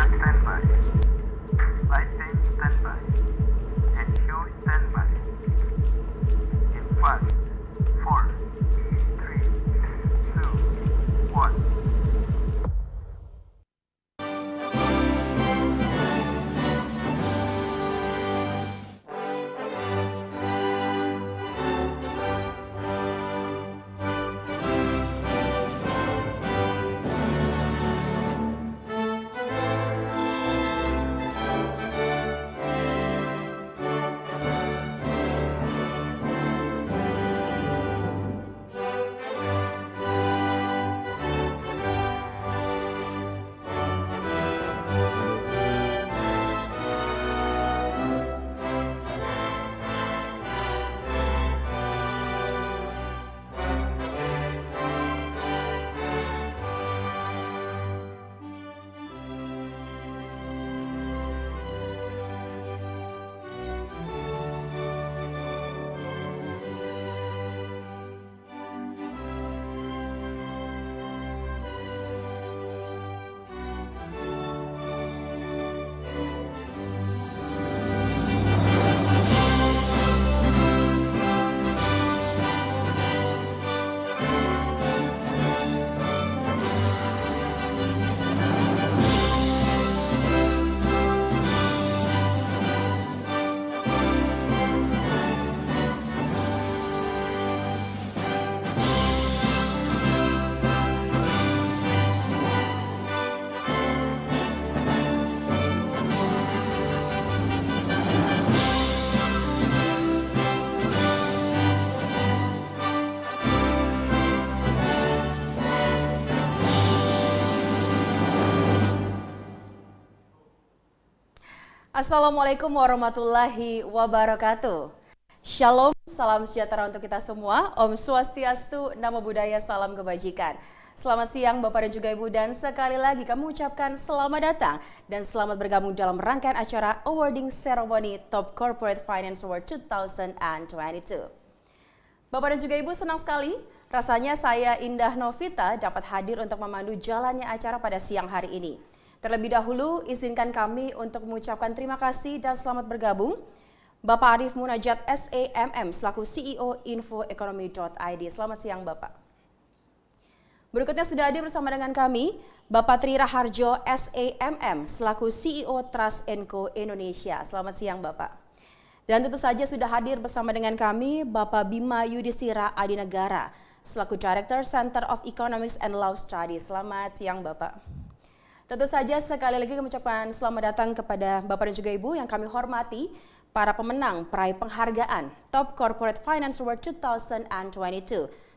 standby. Lighting standby. And show standby. In 5, 4, 3, 2, 1. Assalamualaikum warahmatullahi wabarakatuh. Shalom, salam sejahtera untuk kita semua. Om Swastiastu, Namo Buddhaya, salam kebajikan. Selamat siang Bapak dan juga Ibu, dan sekali lagi kami ucapkan selamat datang dan selamat bergabung dalam rangkaian acara Awarding Ceremony Top Corporate Finance Award 2022. Bapak dan juga Ibu, senang sekali rasanya saya Indah Novita dapat hadir untuk memandu jalannya acara pada siang hari ini. Terlebih dahulu, izinkan kami untuk mengucapkan terima kasih dan selamat bergabung Bapak Arief Munajat SAMM selaku CEO Infoeconomy.id. Selamat siang Bapak. Berikutnya sudah hadir bersama dengan kami Bapak Tri Raharjo SAMM selaku CEO Trust Co Indonesia. Selamat siang Bapak. Dan tentu saja sudah hadir bersama dengan kami Bapak Bima Yudhistira Adinegara selaku Director Center of Economics and Law Studies. Selamat siang Bapak. Tentu saja sekali lagi kami ucapkan selamat datang kepada Bapak dan juga Ibu yang kami hormati, para pemenang peraih penghargaan Top Corporate Finance Award 2022,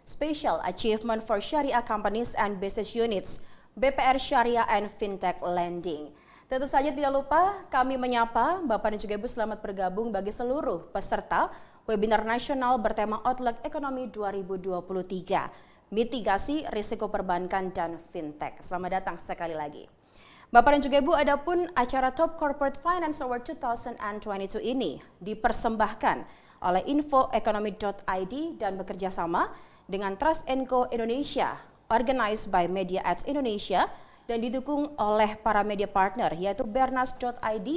Special Achievement for Sharia Companies and Business Units, BPR Syariah and Fintech Lending. Tentu saja tidak lupa kami menyapa Bapak dan juga Ibu selamat bergabung bagi seluruh peserta webinar nasional bertema Outlook Ekonomi 2023, Mitigasi Risiko Perbankan dan Fintech. Selamat datang sekali lagi. Bapak dan juga Ibu, adapun acara Top Corporate Finance Award 2022 ini dipersembahkan oleh Infoeconomy.id dan bekerja sama dengan Trust Co Indonesia, organized by Media Ads Indonesia dan didukung oleh para media partner yaitu Bernas.id,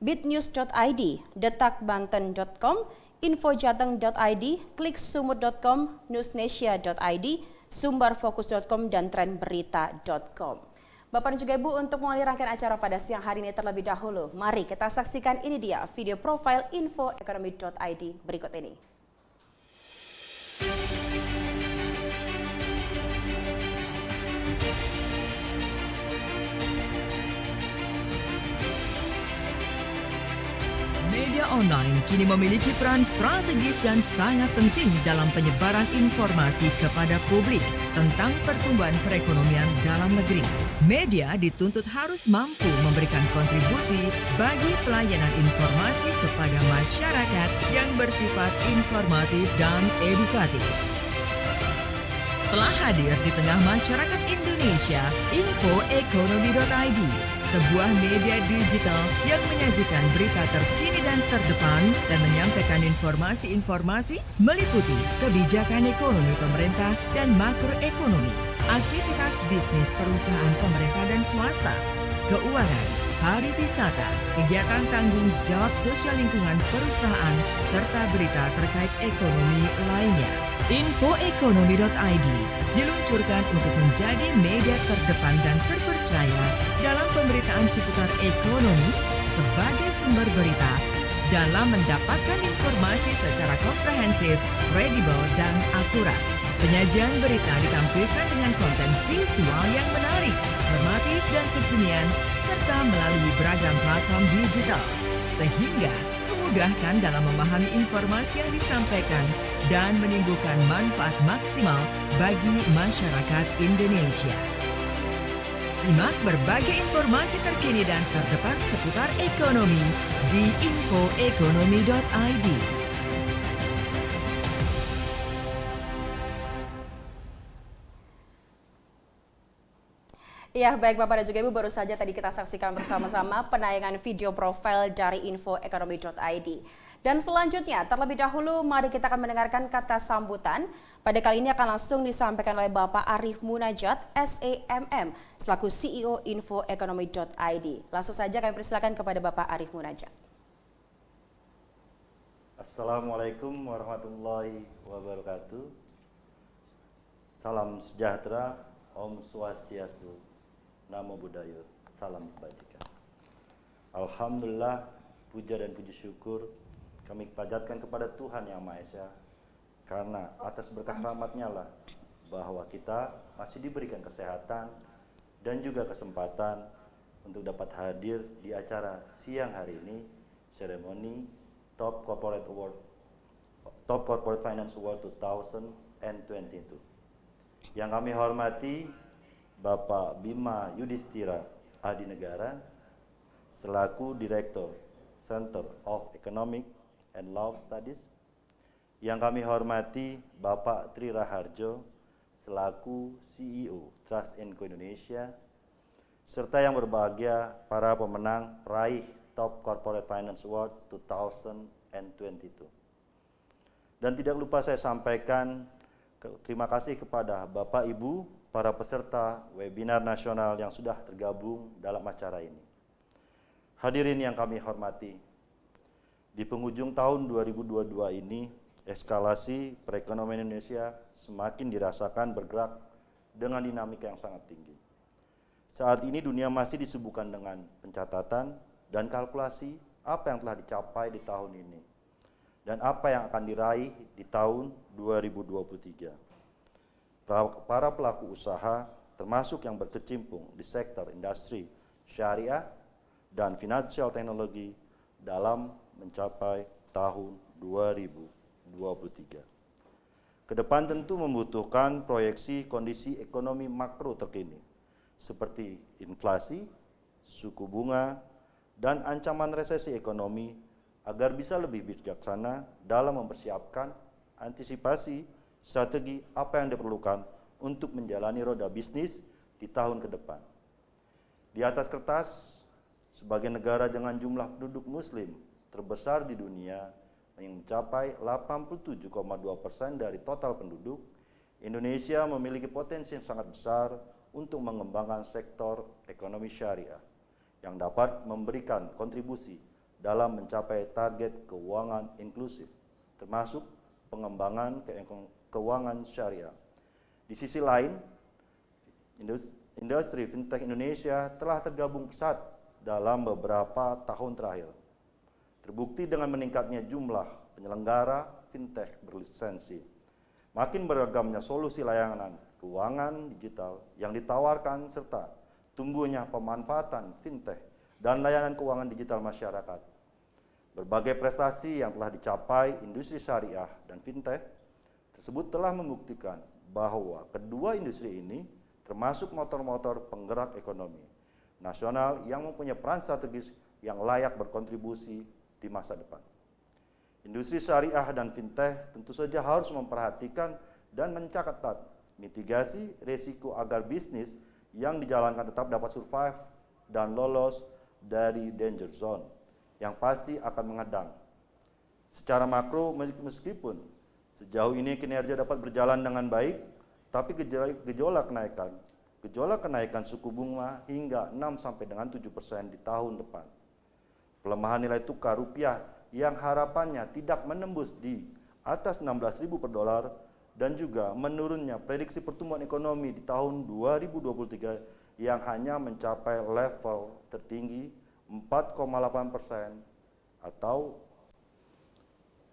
Bitnews.id, Detakbanten.com, Infojateng.id, Kliksumut.com, Newsnesia.id, Sumberfokus.com dan Trendberita.com. Bapak dan juga Ibu, untuk mengalih rangkaian acara pada siang hari ini terlebih dahulu, mari kita saksikan ini dia video profil Infoeconomy.id berikut ini. Media online kini memiliki peran strategis dan sangat penting dalam penyebaran informasi kepada publik tentang pertumbuhan perekonomian dalam negeri. Media dituntut harus mampu memberikan kontribusi bagi pelayanan informasi kepada masyarakat yang bersifat informatif dan edukatif. Telah hadir di tengah masyarakat Indonesia, Infoeconomy.id, sebuah media digital yang menyajikan berita terkini dan terdepan dan menyampaikan informasi-informasi meliputi kebijakan ekonomi pemerintah dan makroekonomi, aktivitas bisnis perusahaan pemerintah dan swasta, keuangan, pariwisata, kegiatan tanggung jawab sosial lingkungan perusahaan, serta berita terkait ekonomi lainnya. Infoekonomi.id diluncurkan untuk menjadi media terdepan dan terpercaya dalam pemberitaan seputar ekonomi sebagai sumber berita dalam mendapatkan informasi secara komprehensif, kredibel, dan akurat. Penyajian berita ditampilkan dengan konten visual yang menarik, informatif, dan kekinian, serta melalui beragam platform digital, sehingga memudahkan dalam memahami informasi yang disampaikan dan menimbulkan manfaat maksimal bagi masyarakat Indonesia. Simak berbagai informasi terkini dan terdepan seputar ekonomi di infoekonomi.id. Ya, baik Bapak dan juga Ibu, baru saja tadi kita saksikan bersama-sama penayangan video profil dari infoekonomi.id. Dan selanjutnya, terlebih dahulu mari kita akan mendengarkan kata sambutan. Pada kali ini akan langsung disampaikan oleh Bapak Arief Munajat, SEMM, selaku CEO infoekonomi.id. Langsung saja kami persilakan kepada Bapak Arief Munajat. Assalamualaikum warahmatullahi wabarakatuh. Salam sejahtera, Om Swastiastu, Namo Buddhaya, salam kebajikan. Alhamdulillah, puja dan puji syukur kami panjatkan kepada Tuhan Yang Maha Esa, karena atas berkah rahmat-Nya lah bahwa kita masih diberikan kesehatan dan juga kesempatan untuk dapat hadir di acara siang hari ini, seremoni Top Corporate Finance Award 2022. Yang kami hormati Bapak Bima Yudhistira Adinegara selaku Direktur Center of Economic and Law Studies. Yang kami hormati Bapak Tri Raharjo selaku CEO Trust Inco Indonesia, serta yang berbahagia para pemenang peraih Top Corporate Finance Award 2022. Dan tidak lupa saya sampaikan terima kasih kepada Bapak Ibu, para peserta webinar nasional yang sudah tergabung dalam acara ini. Hadirin yang kami hormati, di penghujung tahun 2022 ini, eskalasi perekonomian Indonesia semakin dirasakan bergerak dengan dinamika yang sangat tinggi. Saat ini dunia masih disibukkan dengan pencatatan dan kalkulasi apa yang telah dicapai di tahun ini dan apa yang akan diraih di tahun 2023. Para pelaku usaha, termasuk yang berkecimpung di sektor industri, syariah, dan financial technology dalam mencapai tahun 2023. Kedepan tentu membutuhkan proyeksi kondisi ekonomi makro terkini, seperti inflasi, suku bunga, dan ancaman resesi ekonomi agar bisa lebih bijaksana dalam mempersiapkan antisipasi strategi apa yang diperlukan untuk menjalani roda bisnis di tahun ke depan. Di atas kertas, sebagai negara dengan jumlah penduduk muslim terbesar di dunia yang mencapai 87,2% dari total penduduk, Indonesia memiliki potensi yang sangat besar untuk mengembangkan sektor ekonomi syariah yang dapat memberikan kontribusi dalam mencapai target keuangan inklusif, termasuk pengembangan keuangan syariah. Di sisi lain, industri fintech Indonesia telah tergabung pesat dalam beberapa tahun terakhir. Terbukti dengan meningkatnya jumlah penyelenggara fintech berlisensi. Makin beragamnya solusi layanan keuangan digital yang ditawarkan serta tumbuhnya pemanfaatan fintech dan layanan keuangan digital masyarakat. Berbagai prestasi yang telah dicapai industri syariah dan fintech tersebut telah membuktikan bahwa kedua industri ini termasuk motor-motor penggerak ekonomi nasional yang mempunyai peran strategis yang layak berkontribusi di masa depan. Industri syariah dan fintech tentu saja harus memperhatikan dan mencatat mitigasi risiko agar bisnis yang dijalankan tetap dapat survive dan lolos dari danger zone yang pasti akan menghadang. Secara makro, meskipun sejauh ini kinerja dapat berjalan dengan baik, tapi gejolak gejolak kenaikan suku bunga hingga 6 sampai dengan 7% di tahun depan. Pelemahan nilai tukar rupiah yang harapannya tidak menembus di atas 16.000 per dolar dan juga menurunnya prediksi pertumbuhan ekonomi di tahun 2023 yang hanya mencapai level tertinggi 4,8% atau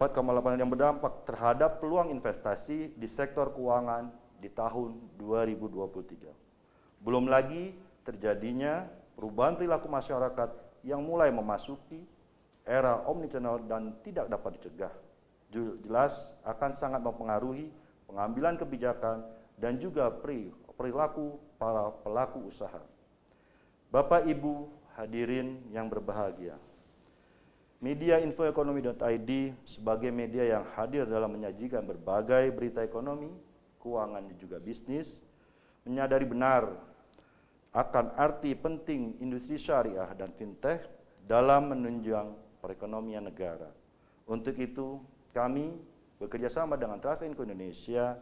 4,8 yang berdampak terhadap peluang investasi di sektor keuangan di tahun 2023. Belum lagi terjadinya perubahan perilaku masyarakat yang mulai memasuki era omnichannel dan tidak dapat dicegah. Jelas akan sangat mempengaruhi pengambilan kebijakan dan juga perilaku para pelaku usaha. Bapak Ibu hadirin yang berbahagia, media infoekonomi.id sebagai media yang hadir dalam menyajikan berbagai berita ekonomi, keuangan dan juga bisnis, menyadari benar akan arti penting industri syariah dan fintech dalam menunjang perekonomian negara. Untuk itu, kami bekerjasama dengan Trust Info Indonesia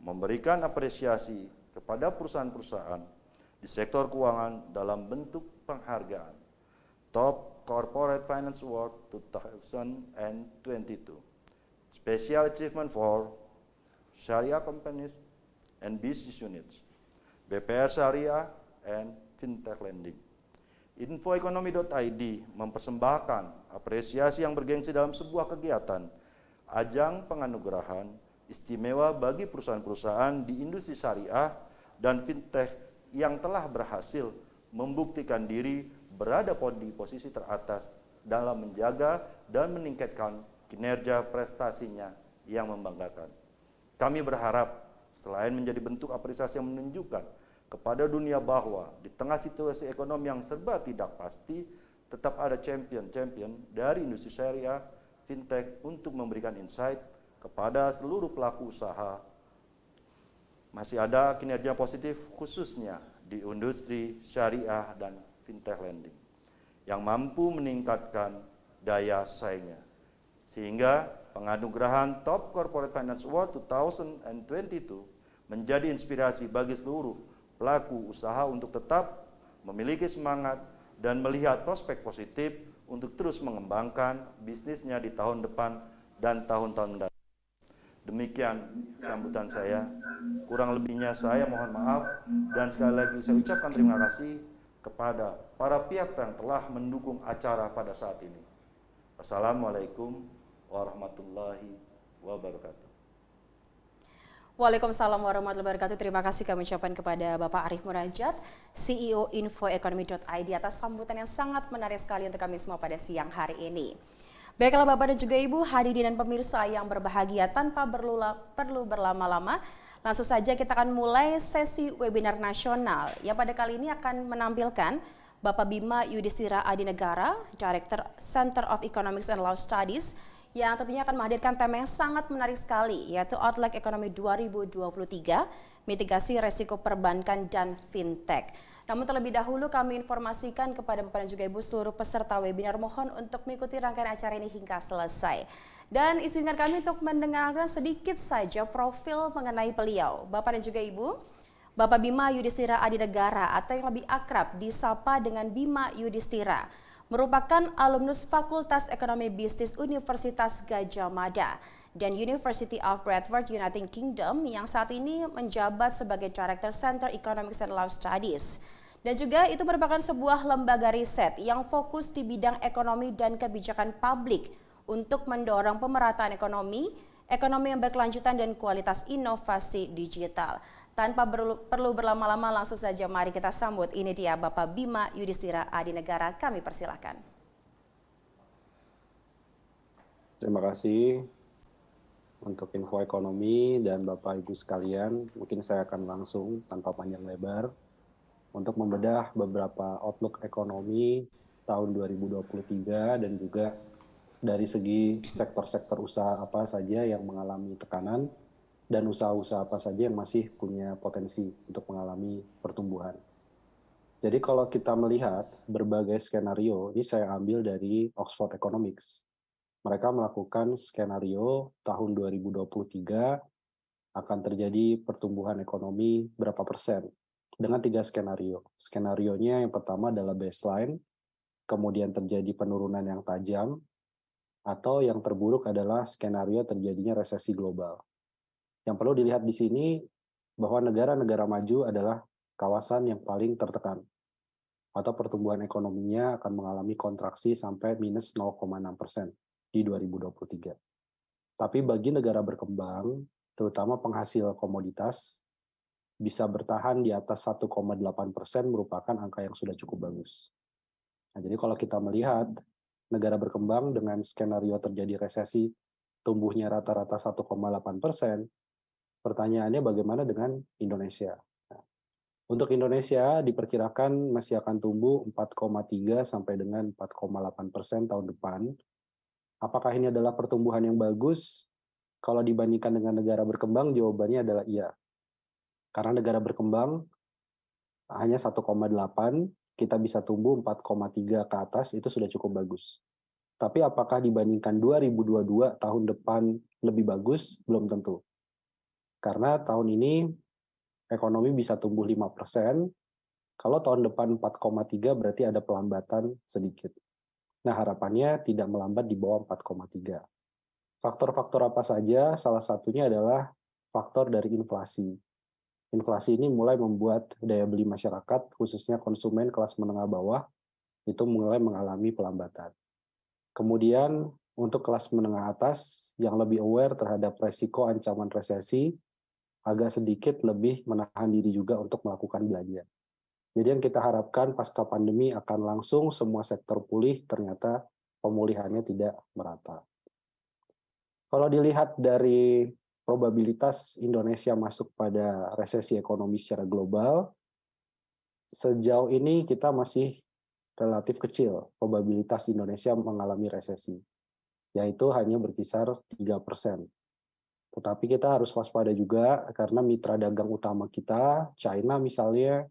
memberikan apresiasi kepada perusahaan-perusahaan di sektor keuangan dalam bentuk penghargaan Top Corporate Finance Award 2022, Special Achievement for Sharia Companies and Business Units, BPR Syariah and Fintech Lending. Infoekonomi.id mempersembahkan apresiasi yang bergengsi dalam sebuah kegiatan ajang penganugerahan istimewa bagi perusahaan-perusahaan di industri syariah dan fintech yang telah berhasil membuktikan diri berada di posisi teratas dalam menjaga dan meningkatkan kinerja prestasinya yang membanggakan. Kami berharap selain menjadi bentuk apresiasi yang menunjukkan kepada dunia bahwa di tengah situasi ekonomi yang serba tidak pasti, tetap ada champion-champion dari industri syariah, fintech untuk memberikan insight kepada seluruh pelaku usaha. Masih ada kinerja positif khususnya di industri syariah dan fintech lending yang mampu meningkatkan daya saingnya. Sehingga penganugerahan Top Corporate Finance Award 2022 menjadi inspirasi bagi seluruh pelaku usaha untuk tetap memiliki semangat dan melihat prospek positif untuk terus mengembangkan bisnisnya di tahun depan dan tahun-tahun mendatang. Demikian sambutan saya. Kurang lebihnya saya mohon maaf dan sekali lagi saya ucapkan terima kasih kepada para pihak yang telah mendukung acara pada saat ini. Assalamualaikum warahmatullahi wabarakatuh. Waalaikumsalam warahmatullahi wabarakatuh. Terima kasih kami ucapkan kepada Bapak Arif Murajat, CEO Infoekonomi.id atas sambutan yang sangat menarik sekali untuk kami semua pada siang hari ini. Baiklah Bapak dan juga Ibu, hadirin dan pemirsa yang berbahagia, tanpa perlu berlama-lama, langsung saja kita akan mulai sesi webinar nasional yang pada kali ini akan menampilkan Bapak Bima Yudhistira Adinegara, Director Center of Economics and Law Studies, yang tentunya akan menghadirkan tema yang sangat menarik sekali, yaitu Outlook Ekonomi 2023, Mitigasi Resiko Perbankan dan Fintech. Namun terlebih dahulu kami informasikan kepada Bapak dan juga Ibu seluruh peserta webinar mohon untuk mengikuti rangkaian acara ini hingga selesai. Dan izinkan kami untuk mendengarkan sedikit saja profil mengenai beliau. Bapak dan juga Ibu, Bapak Bima Yudhistira Adinegara atau yang lebih akrab disapa dengan Bima Yudhistira, merupakan alumnus Fakultas Ekonomi Bisnis Universitas Gadjah Mada dan University of Bradford, United Kingdom yang saat ini menjabat sebagai Director Center Economics and Law Studies. Dan juga itu merupakan sebuah lembaga riset yang fokus di bidang ekonomi dan kebijakan publik untuk mendorong pemerataan ekonomi yang berkelanjutan dan kualitas inovasi digital. Tanpa perlu berlama-lama, langsung saja mari kita sambut. Ini dia Bapak Bima Yudhistira Adinegara, kami persilakan. Terima kasih untuk info ekonomi dan Bapak Ibu sekalian. Mungkin saya akan langsung tanpa panjang lebar untuk membedah beberapa outlook ekonomi tahun 2023 dan juga dari segi sektor-sektor usaha apa saja yang mengalami tekanan dan usaha-usaha apa saja yang masih punya potensi untuk mengalami pertumbuhan. Jadi kalau kita melihat berbagai skenario, ini saya ambil dari Oxford Economics. Mereka melakukan skenario tahun 2023 akan terjadi pertumbuhan ekonomi berapa persen. dengan 3 skenario. Skenarionya yang pertama adalah baseline, kemudian terjadi penurunan yang tajam, atau yang terburuk adalah skenario terjadinya resesi global. Yang perlu dilihat di sini bahwa negara-negara maju adalah kawasan yang paling tertekan, atau pertumbuhan ekonominya akan mengalami kontraksi sampai minus 0,6% di 2023. Tapi bagi negara berkembang, terutama penghasil komoditas, bisa bertahan di atas 1,8% merupakan angka yang sudah cukup bagus. Nah, jadi kalau kita melihat negara berkembang dengan skenario terjadi resesi tumbuhnya rata-rata 1,8%, pertanyaannya bagaimana dengan Indonesia? Nah, untuk Indonesia diperkirakan masih akan tumbuh 4,3 sampai dengan 4,8% tahun depan. Apakah ini adalah pertumbuhan yang bagus? Kalau dibandingkan dengan negara berkembang, jawabannya adalah iya. Karena negara berkembang hanya 1,8, kita bisa tumbuh 4,3 ke atas, itu sudah cukup bagus. Tapi apakah dibandingkan 2022 tahun depan lebih bagus? Belum tentu. Karena tahun ini ekonomi bisa tumbuh 5%, kalau tahun depan 4,3 berarti ada pelambatan sedikit. Nah, harapannya tidak melambat di bawah 4,3. Faktor-faktor apa saja? Salah satunya adalah faktor dari inflasi. Inflasi ini mulai membuat daya beli masyarakat, khususnya konsumen kelas menengah bawah, itu mulai mengalami pelambatan. Kemudian untuk kelas menengah atas yang lebih aware terhadap resiko ancaman resesi, agak sedikit lebih menahan diri juga untuk melakukan belanja. Jadi yang kita harapkan pasca pandemi akan langsung semua sektor pulih, ternyata pemulihannya tidak merata. Kalau dilihat dari probabilitas Indonesia masuk pada resesi ekonomi secara global, sejauh ini kita masih relatif kecil probabilitas Indonesia mengalami resesi, yaitu hanya berkisar 3%. Tetapi kita harus waspada juga karena mitra dagang utama kita, China misalnya,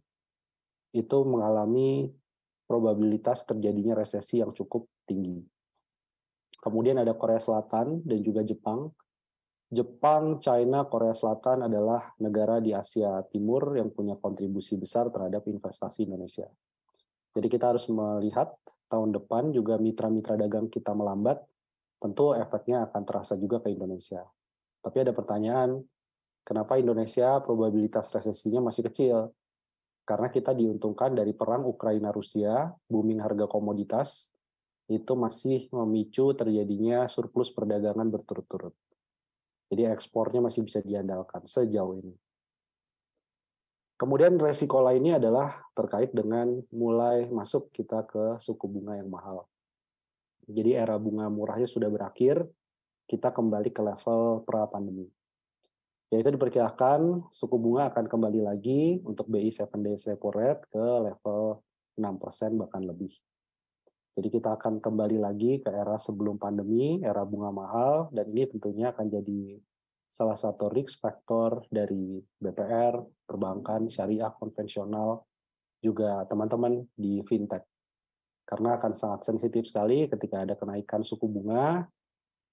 itu mengalami probabilitas terjadinya resesi yang cukup tinggi. Kemudian ada Korea Selatan dan juga Jepang. Jepang, China, Korea Selatan adalah negara di Asia Timur yang punya kontribusi besar terhadap investasi Indonesia. Jadi kita harus melihat tahun depan juga mitra-mitra dagang kita melambat, tentu efeknya akan terasa juga ke Indonesia. Tapi ada pertanyaan, kenapa Indonesia probabilitas resesinya masih kecil? Karena kita diuntungkan dari perang Ukraina-Rusia, booming harga komoditas, itu masih memicu terjadinya surplus perdagangan berturut-turut. Jadi ekspornya masih bisa diandalkan sejauh ini. Kemudian resiko lainnya adalah terkait dengan mulai masuk kita ke suku bunga yang mahal. Jadi era bunga murahnya sudah berakhir, kita kembali ke level pra-pandemi. Yaitu diperkirakan suku bunga akan kembali lagi untuk BI 7 days repo rate ke level 6% bahkan lebih. Jadi kita akan kembali lagi ke era sebelum pandemi, era bunga mahal, dan ini tentunya akan jadi salah satu risk factor dari BPR, perbankan, syariah, konvensional, juga teman-teman di fintech. Karena akan sangat sensitif sekali ketika ada kenaikan suku bunga,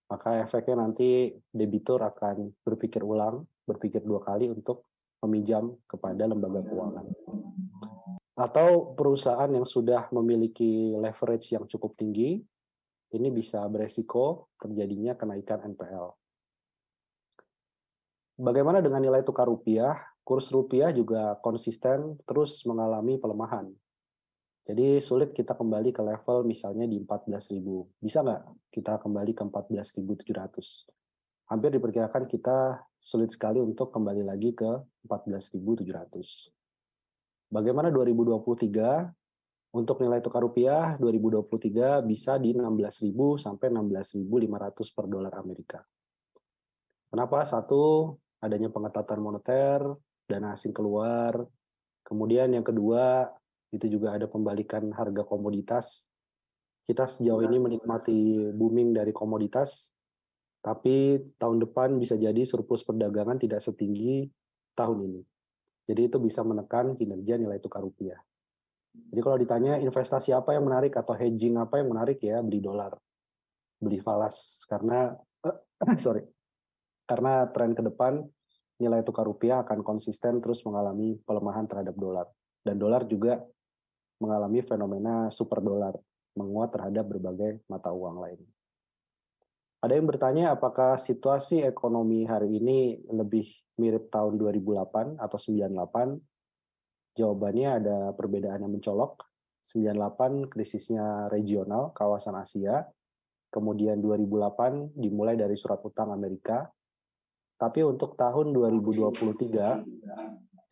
maka efeknya nanti debitur akan berpikir ulang, berpikir 2 kali untuk meminjam kepada lembaga keuangan. Atau perusahaan yang sudah memiliki leverage yang cukup tinggi, ini bisa beresiko terjadinya kenaikan NPL. Bagaimana dengan nilai tukar rupiah? Kurs rupiah juga konsisten terus mengalami pelemahan. Jadi sulit kita kembali ke level misalnya di 14.000. Bisa nggak kita kembali ke 14.700? Hampir diperkirakan kita sulit sekali untuk kembali lagi ke 14.700. Bagaimana 2023? Untuk nilai tukar rupiah 2023 bisa di 16.000 sampai 16.500 per dolar Amerika. Kenapa? Satu, adanya pengetatan moneter, dana asing keluar. Kemudian yang kedua, itu juga ada pembalikan harga komoditas. Kita sejauh ini menikmati booming dari komoditas, tapi tahun depan bisa jadi surplus perdagangan tidak setinggi tahun ini. Jadi itu bisa menekan kinerja nilai tukar rupiah. Jadi kalau ditanya investasi apa yang menarik atau hedging apa yang menarik, ya beli dolar, beli falas, karena karena tren ke depan nilai tukar rupiah akan konsisten terus mengalami pelemahan terhadap dolar. Dan dolar juga mengalami fenomena super dolar, menguat terhadap berbagai mata uang lain. Ada yang bertanya apakah situasi ekonomi hari ini lebih mirip tahun 2008 atau 98? Jawabannya ada perbedaan yang mencolok. 98 krisisnya regional, kawasan Asia. Kemudian 2008 dimulai dari surat utang Amerika. Tapi untuk tahun 2023,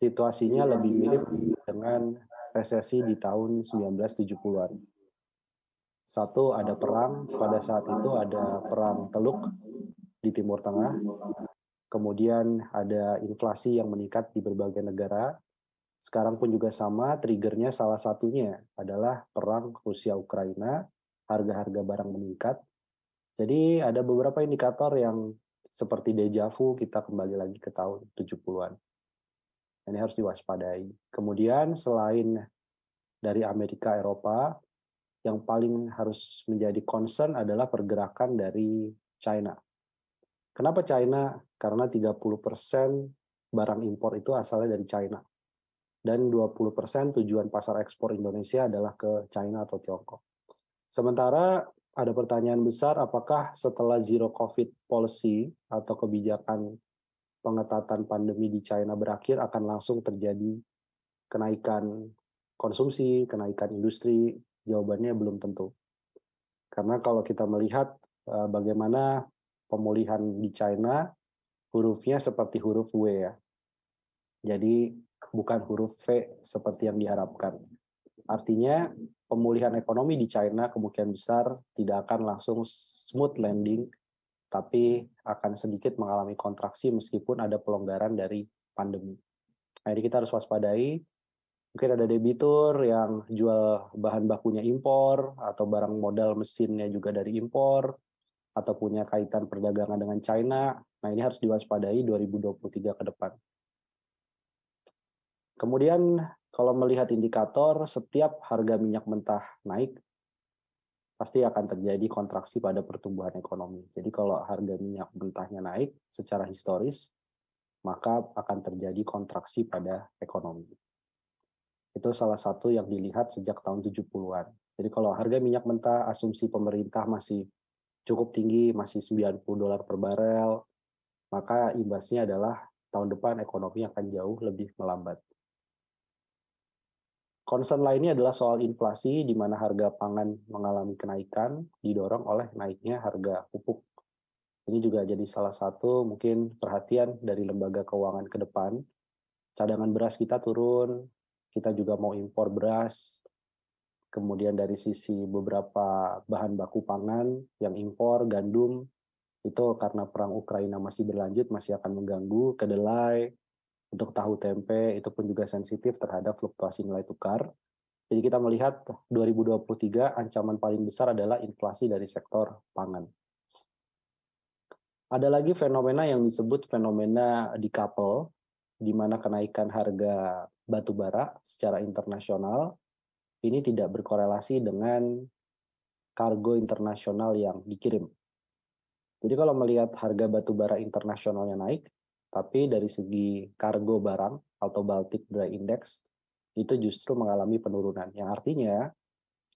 situasinya lebih mirip dengan resesi di tahun 1970-an. Satu, ada perang. Pada saat itu ada perang Teluk di Timur Tengah. Kemudian ada inflasi yang meningkat di berbagai negara. Sekarang pun juga sama, triggernya salah satunya adalah perang Rusia-Ukraina, harga-harga barang meningkat. Jadi ada beberapa indikator yang seperti deja vu, kita kembali lagi ke tahun 70-an. Ini harus diwaspadai. Kemudian selain dari Amerika, Eropa, yang paling harus menjadi concern adalah pergerakan dari China. Kenapa China? Karena 30% barang impor itu asalnya dari China. Dan 20% tujuan pasar ekspor Indonesia adalah ke China atau Tiongkok. Sementara ada pertanyaan besar, apakah setelah zero COVID policy atau kebijakan pengetatan pandemi di China berakhir akan langsung terjadi kenaikan konsumsi, kenaikan industri? Jawabannya belum tentu. Karena kalau kita melihat bagaimana pemulihan di China, hurufnya seperti huruf W ya. Jadi bukan huruf V seperti yang diharapkan. Artinya pemulihan ekonomi di China kemungkinan besar tidak akan langsung smooth landing, tapi akan sedikit mengalami kontraksi meskipun ada pelonggaran dari pandemi. Nah, ini kita harus waspadai. Mungkin ada debitur yang jual bahan bakunya impor, atau barang modal mesinnya juga dari impor, atau punya kaitan perdagangan dengan China. Nah, ini harus diwaspadai 2023 ke depan. Kemudian, kalau melihat indikator, setiap harga minyak mentah naik, pasti akan terjadi kontraksi pada pertumbuhan ekonomi. Jadi kalau harga minyak mentahnya naik secara historis, maka akan terjadi kontraksi pada ekonomi. Itu salah satu yang dilihat sejak tahun 70-an. Jadi kalau harga minyak mentah, asumsi pemerintah masih cukup tinggi, masih $90 per barel, maka imbasnya adalah tahun depan ekonomi akan jauh lebih melambat. Concern lainnya adalah soal inflasi, di mana harga pangan mengalami kenaikan, didorong oleh naiknya harga pupuk. Ini juga jadi salah satu mungkin perhatian dari lembaga keuangan ke depan. Cadangan beras kita turun, kita juga mau impor beras. Kemudian dari sisi beberapa bahan baku pangan yang impor, gandum, itu karena perang Ukraina masih berlanjut, masih akan mengganggu. Kedelai, untuk tahu tempe, itu pun juga sensitif terhadap fluktuasi nilai tukar. Jadi kita melihat 2023 ancaman paling besar adalah inflasi dari sektor pangan. Ada lagi fenomena yang disebut fenomena decouple, di mana kenaikan harga batu bara secara internasional ini tidak berkorelasi dengan kargo internasional yang dikirim. Jadi kalau melihat harga batu bara internasionalnya naik, tapi dari segi kargo barang atau Baltic Dry Index itu justru mengalami penurunan, yang artinya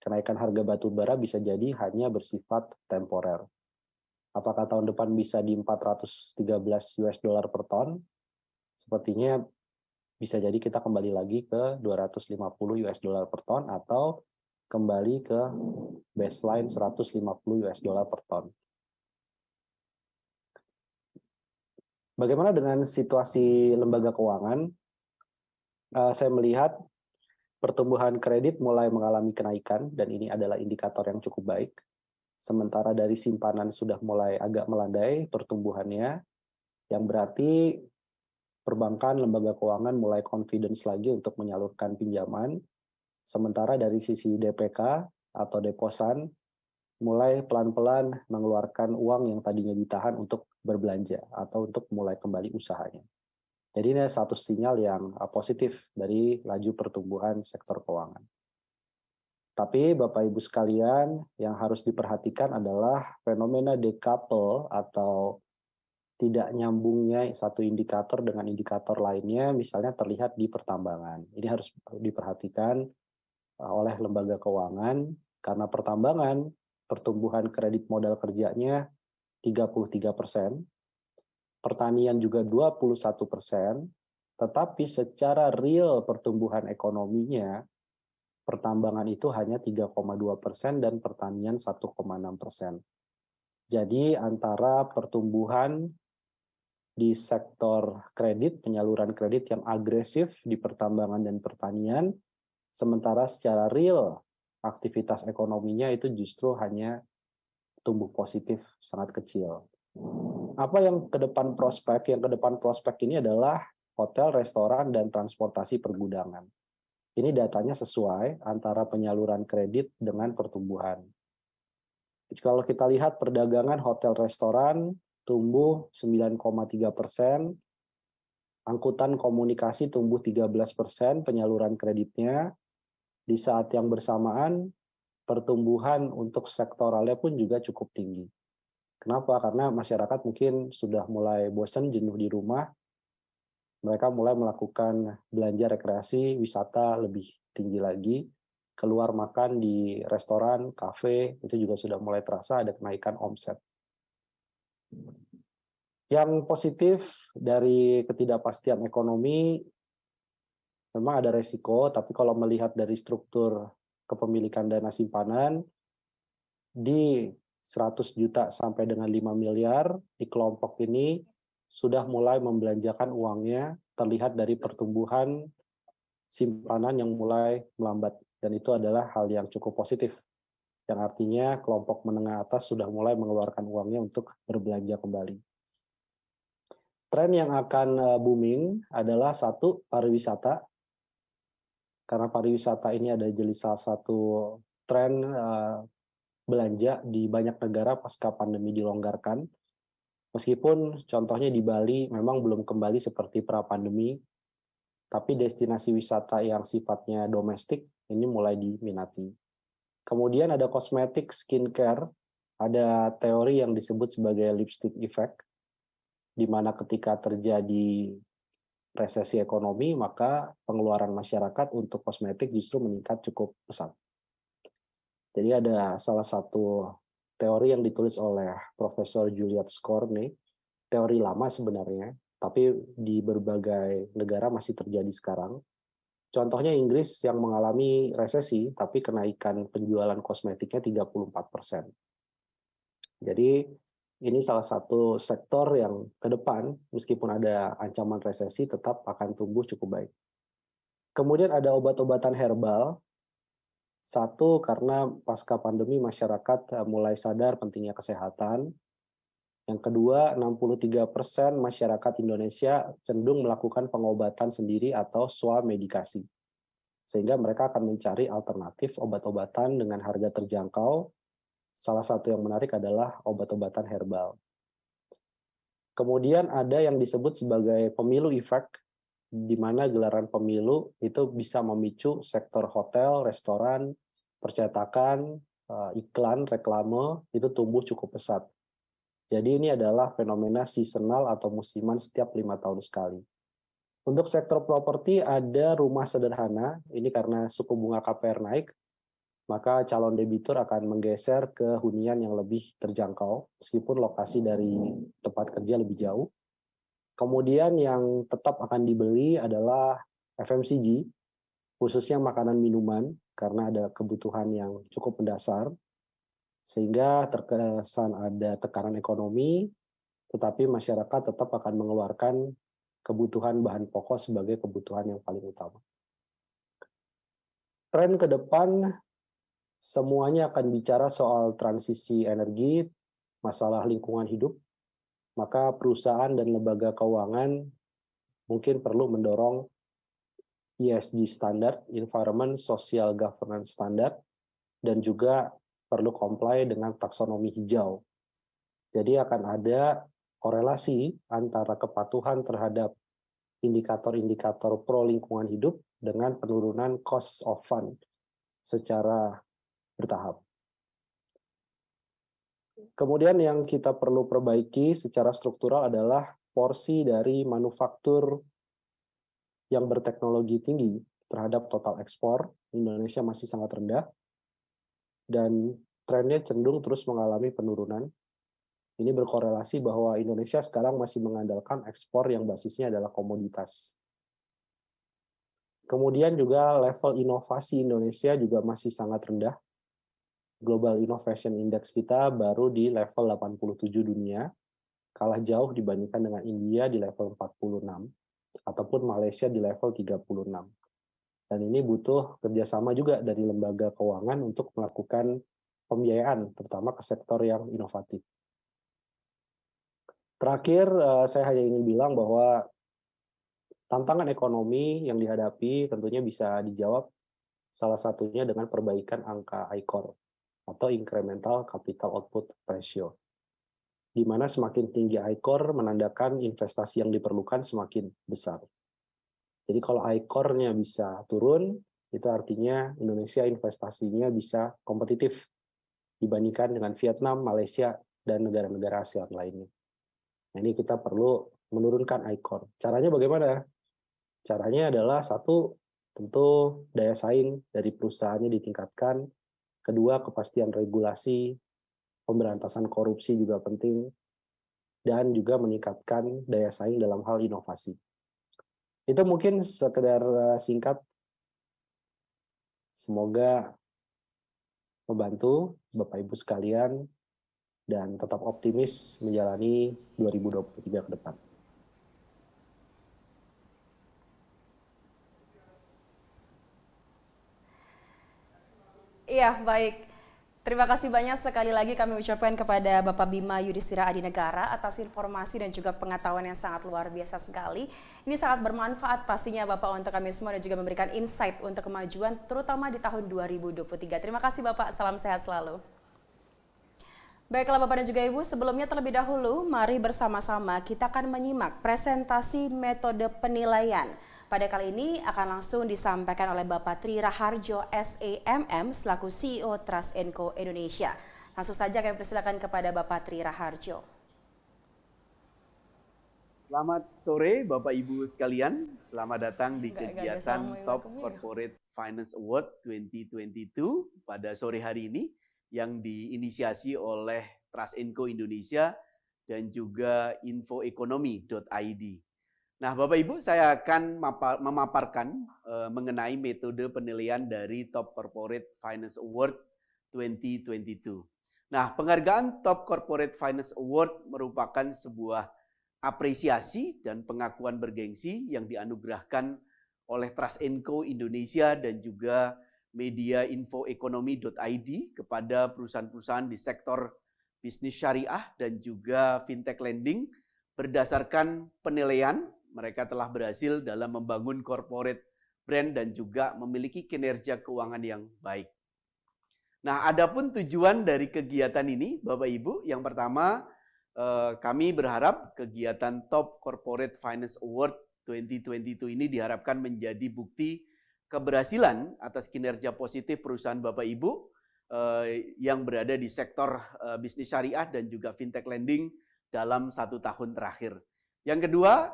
kenaikan harga batu bara bisa jadi hanya bersifat temporer. Apakah tahun depan bisa di 413 US dollar per ton? Sepertinya bisa jadi kita kembali lagi ke 250 US dollar per ton atau kembali ke baseline 150 US dollar per ton. Bagaimana dengan situasi lembaga keuangan? Saya melihat pertumbuhan kredit mulai mengalami kenaikan dan ini adalah indikator yang cukup baik. Sementara dari simpanan sudah mulai agak melandai pertumbuhannya, yang berarti perbankan, lembaga keuangan mulai confidence lagi untuk menyalurkan pinjaman. Sementara dari sisi DPK atau deposan, mulai pelan-pelan mengeluarkan uang yang tadinya ditahan untuk berbelanja atau untuk mulai kembali usahanya. Jadi ini satu sinyal yang positif dari laju pertumbuhan sektor keuangan. Tapi Bapak Ibu sekalian, yang harus diperhatikan adalah fenomena decouple atau tidak nyambungnya satu indikator dengan indikator lainnya, misalnya terlihat di pertambangan. Ini harus diperhatikan oleh lembaga keuangan, karena pertambangan pertumbuhan kredit modal kerjanya 33%, pertanian juga 21%, tetapi secara real pertumbuhan ekonominya, pertambangan itu hanya 3,2% dan pertanian 1,6%. Jadi antara pertumbuhan di sektor kredit, penyaluran kredit yang agresif di pertambangan dan pertanian, sementara secara real aktivitas ekonominya itu justru hanya tumbuh positif sangat kecil. Apa yang ke depan prospek? Yang ke depan prospek ini adalah hotel, restoran, dan transportasi pergudangan. Ini datanya sesuai antara penyaluran kredit dengan pertumbuhan. Kalau kita lihat perdagangan hotel restoran tumbuh 9,3%, angkutan komunikasi tumbuh 13% penyaluran kreditnya. Di saat yang bersamaan, pertumbuhan untuk sektoralnya pun juga cukup tinggi. Kenapa? Karena masyarakat mungkin sudah mulai bosan, jenuh di rumah, mereka mulai melakukan belanja rekreasi, wisata lebih tinggi lagi, keluar makan di restoran, kafe, itu juga sudah mulai terasa ada kenaikan omset. Yang positif dari ketidakpastian ekonomi, memang ada resiko, tapi kalau melihat dari struktur kepemilikan dana simpanan, di 100 juta sampai dengan 5 miliar, di kelompok ini sudah mulai membelanjakan uangnya, terlihat dari pertumbuhan simpanan yang mulai melambat. Dan itu adalah hal yang cukup positif, yang artinya kelompok menengah atas sudah mulai mengeluarkan uangnya untuk berbelanja kembali. Tren yang akan booming adalah satu, pariwisata. Karena pariwisata ini ada jadi salah satu tren belanja di banyak negara pasca pandemi dilonggarkan. Meskipun contohnya di Bali memang belum kembali seperti pra-pandemi, tapi destinasi wisata yang sifatnya domestik ini mulai diminati. Kemudian ada kosmetik, skincare, ada teori yang disebut sebagai lipstick effect, di mana ketika terjadi resesi ekonomi, maka pengeluaran masyarakat untuk kosmetik justru meningkat cukup pesat. Jadi ada salah satu teori yang ditulis oleh Profesor Juliet Skorny, teori lama sebenarnya, tapi di berbagai negara masih terjadi sekarang. Contohnya Inggris yang mengalami resesi, tapi kenaikan penjualan kosmetiknya 34%. Jadi ini salah satu sektor yang ke depan, meskipun ada ancaman resesi, tetap akan tumbuh cukup baik. Kemudian ada obat-obatan herbal. Satu, karena pasca pandemi masyarakat mulai sadar pentingnya kesehatan. Yang kedua, 63% masyarakat Indonesia cenderung melakukan pengobatan sendiri atau swamedikasi. Sehingga mereka akan mencari alternatif obat-obatan dengan harga terjangkau. Salah satu yang menarik adalah obat-obatan herbal. Kemudian ada yang disebut sebagai pemilu effect, di mana gelaran pemilu itu bisa memicu sektor hotel, restoran, percetakan, iklan, reklame, itu tumbuh cukup pesat. Jadi ini adalah fenomena seasonal atau musiman setiap 5 tahun sekali. Untuk sektor properti ada rumah sederhana, ini karena suku bunga KPR naik, maka calon debitur akan menggeser ke hunian yang lebih terjangkau, meskipun lokasi dari tempat kerja lebih jauh. Kemudian yang tetap akan dibeli adalah FMCG, khususnya makanan minuman, karena ada kebutuhan yang cukup mendasar, sehingga terkesan ada tekanan ekonomi, tetapi masyarakat tetap akan mengeluarkan kebutuhan bahan pokok sebagai kebutuhan yang paling utama. Tren ke depan, semuanya akan bicara soal transisi energi, masalah lingkungan hidup, maka perusahaan dan lembaga keuangan mungkin perlu mendorong ESG standar, Environment Social Governance Standard, dan juga perlu comply dengan taksonomi hijau. Jadi akan ada korelasi antara kepatuhan terhadap indikator-indikator pro lingkungan hidup dengan penurunan cost of fund secara bertahap. Kemudian yang kita perlu perbaiki secara struktural adalah porsi dari manufaktur yang berteknologi tinggi terhadap total ekspor. Indonesia masih sangat rendah dan trennya cenderung terus mengalami penurunan. Ini berkorelasi bahwa Indonesia sekarang masih mengandalkan ekspor yang basisnya adalah komoditas. Kemudian juga level inovasi Indonesia juga masih sangat rendah. Global Innovation Index kita baru di level 87 dunia, kalah jauh dibandingkan dengan India di level 46, ataupun Malaysia di level 36. Dan ini butuh kerjasama juga dari lembaga keuangan untuk melakukan pembiayaan, terutama ke sektor yang inovatif. Terakhir, saya hanya ingin bilang bahwa tantangan ekonomi yang dihadapi tentunya bisa dijawab salah satunya dengan perbaikan angka ICOR atau Incremental Capital Output Ratio, di mana semakin tinggi ICOR menandakan investasi yang diperlukan semakin besar. Jadi kalau ICOR-nya bisa turun, itu artinya Indonesia investasinya bisa kompetitif dibandingkan dengan Vietnam, Malaysia, dan negara-negara ASEAN lainnya. Nah, ini kita perlu menurunkan ICOR. Caranya bagaimana? Caranya adalah satu, tentu daya saing dari perusahaannya ditingkatkan. Kedua, kepastian regulasi, pemberantasan korupsi juga penting, dan juga meningkatkan daya saing dalam hal inovasi. Itu mungkin sekedar singkat. Semoga membantu Bapak Ibu sekalian dan tetap optimis menjalani 2023 ke depan. Iya, baik. Terima kasih banyak sekali lagi kami ucapkan kepada Bapak Bima Yudhistira Adinegara atas informasi dan juga pengetahuan yang sangat luar biasa sekali. Ini sangat bermanfaat pastinya Bapak untuk kami semua dan juga memberikan insight untuk kemajuan terutama di tahun 2023. Terima kasih Bapak, salam sehat selalu. Baiklah Bapak dan juga Ibu, sebelumnya terlebih dahulu mari bersama-sama kita akan menyimak presentasi metode penilaian. Pada kali ini akan langsung disampaikan oleh Bapak Tri Raharjo SEMM selaku CEO Trust & Co Indonesia. Langsung saja kami persilakan kepada Bapak Tri Raharjo. Selamat sore Bapak Ibu sekalian, selamat datang di kegiatan Top Corporate Finance Award 2022 pada sore hari ini yang diinisiasi oleh Trust & Co Indonesia dan juga infoekonomi.id. Nah, Bapak Ibu, saya akan memaparkan mengenai metode penilaian dari Top Corporate Finance Award 2022. Nah, penghargaan Top Corporate Finance Award merupakan sebuah apresiasi dan pengakuan bergengsi yang dianugerahkan oleh Trust & Co Indonesia dan juga media infoekonomi.id kepada perusahaan-perusahaan di sektor bisnis syariah dan juga fintech lending berdasarkan penilaian mereka telah berhasil dalam membangun corporate brand dan juga memiliki kinerja keuangan yang baik. Nah, adapun tujuan dari kegiatan ini, Bapak Ibu, yang pertama kami berharap kegiatan Top Corporate Finance Award 2022 ini diharapkan menjadi bukti keberhasilan atas kinerja positif perusahaan Bapak Ibu yang berada di sektor bisnis syariah dan juga fintech lending dalam 1 tahun terakhir. Yang kedua,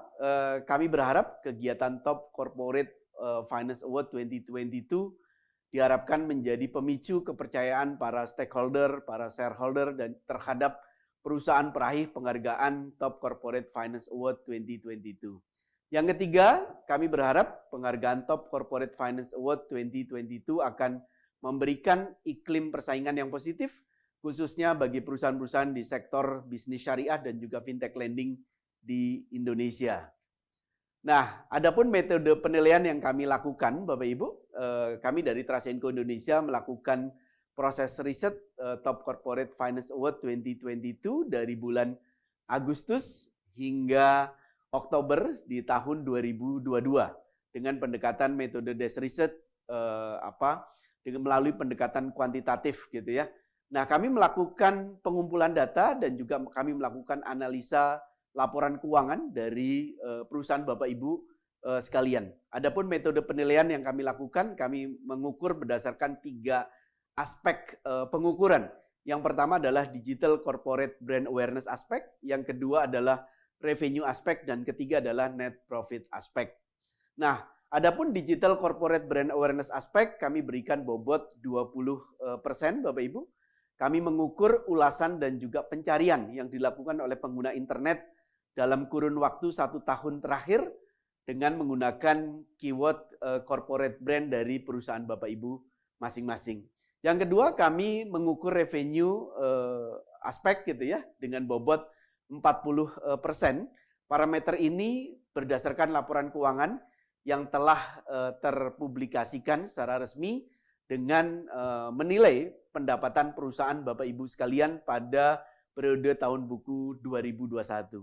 kami berharap kegiatan Top Corporate Finance Award 2022 diharapkan menjadi pemicu kepercayaan para stakeholder, para shareholder dan terhadap perusahaan peraih penghargaan Top Corporate Finance Award 2022. Yang ketiga, kami berharap penghargaan Top Corporate Finance Award 2022 akan memberikan iklim persaingan yang positif, khususnya bagi perusahaan-perusahaan di sektor bisnis syariah dan juga fintech lending di Indonesia. Nah, adapun metode penilaian yang kami lakukan, Bapak Ibu, kami dari Trust & Co Indonesia melakukan proses riset Top Corporate Finance Award 2022 dari bulan Agustus hingga Oktober di tahun 2022 dengan pendekatan metode desk research dengan melalui pendekatan kuantitatif gitu ya. Nah, kami melakukan pengumpulan data dan juga kami melakukan analisa laporan keuangan dari perusahaan Bapak Ibu sekalian. Adapun metode penilaian yang kami lakukan, kami mengukur berdasarkan 3 aspek pengukuran. Yang pertama adalah digital corporate brand awareness aspek, yang kedua adalah revenue aspek, dan ketiga adalah net profit aspek. Nah, adapun digital corporate brand awareness aspek kami berikan bobot 20% Bapak Ibu. Kami mengukur ulasan dan juga pencarian yang dilakukan oleh pengguna internet dalam kurun waktu 1 tahun terakhir dengan menggunakan keyword corporate brand dari perusahaan Bapak Ibu masing-masing. Yang kedua, kami mengukur revenue aspek gitu ya dengan bobot 40%. Parameter ini berdasarkan laporan keuangan yang telah terpublikasikan secara resmi dengan menilai pendapatan perusahaan Bapak Ibu sekalian pada periode tahun buku 2021.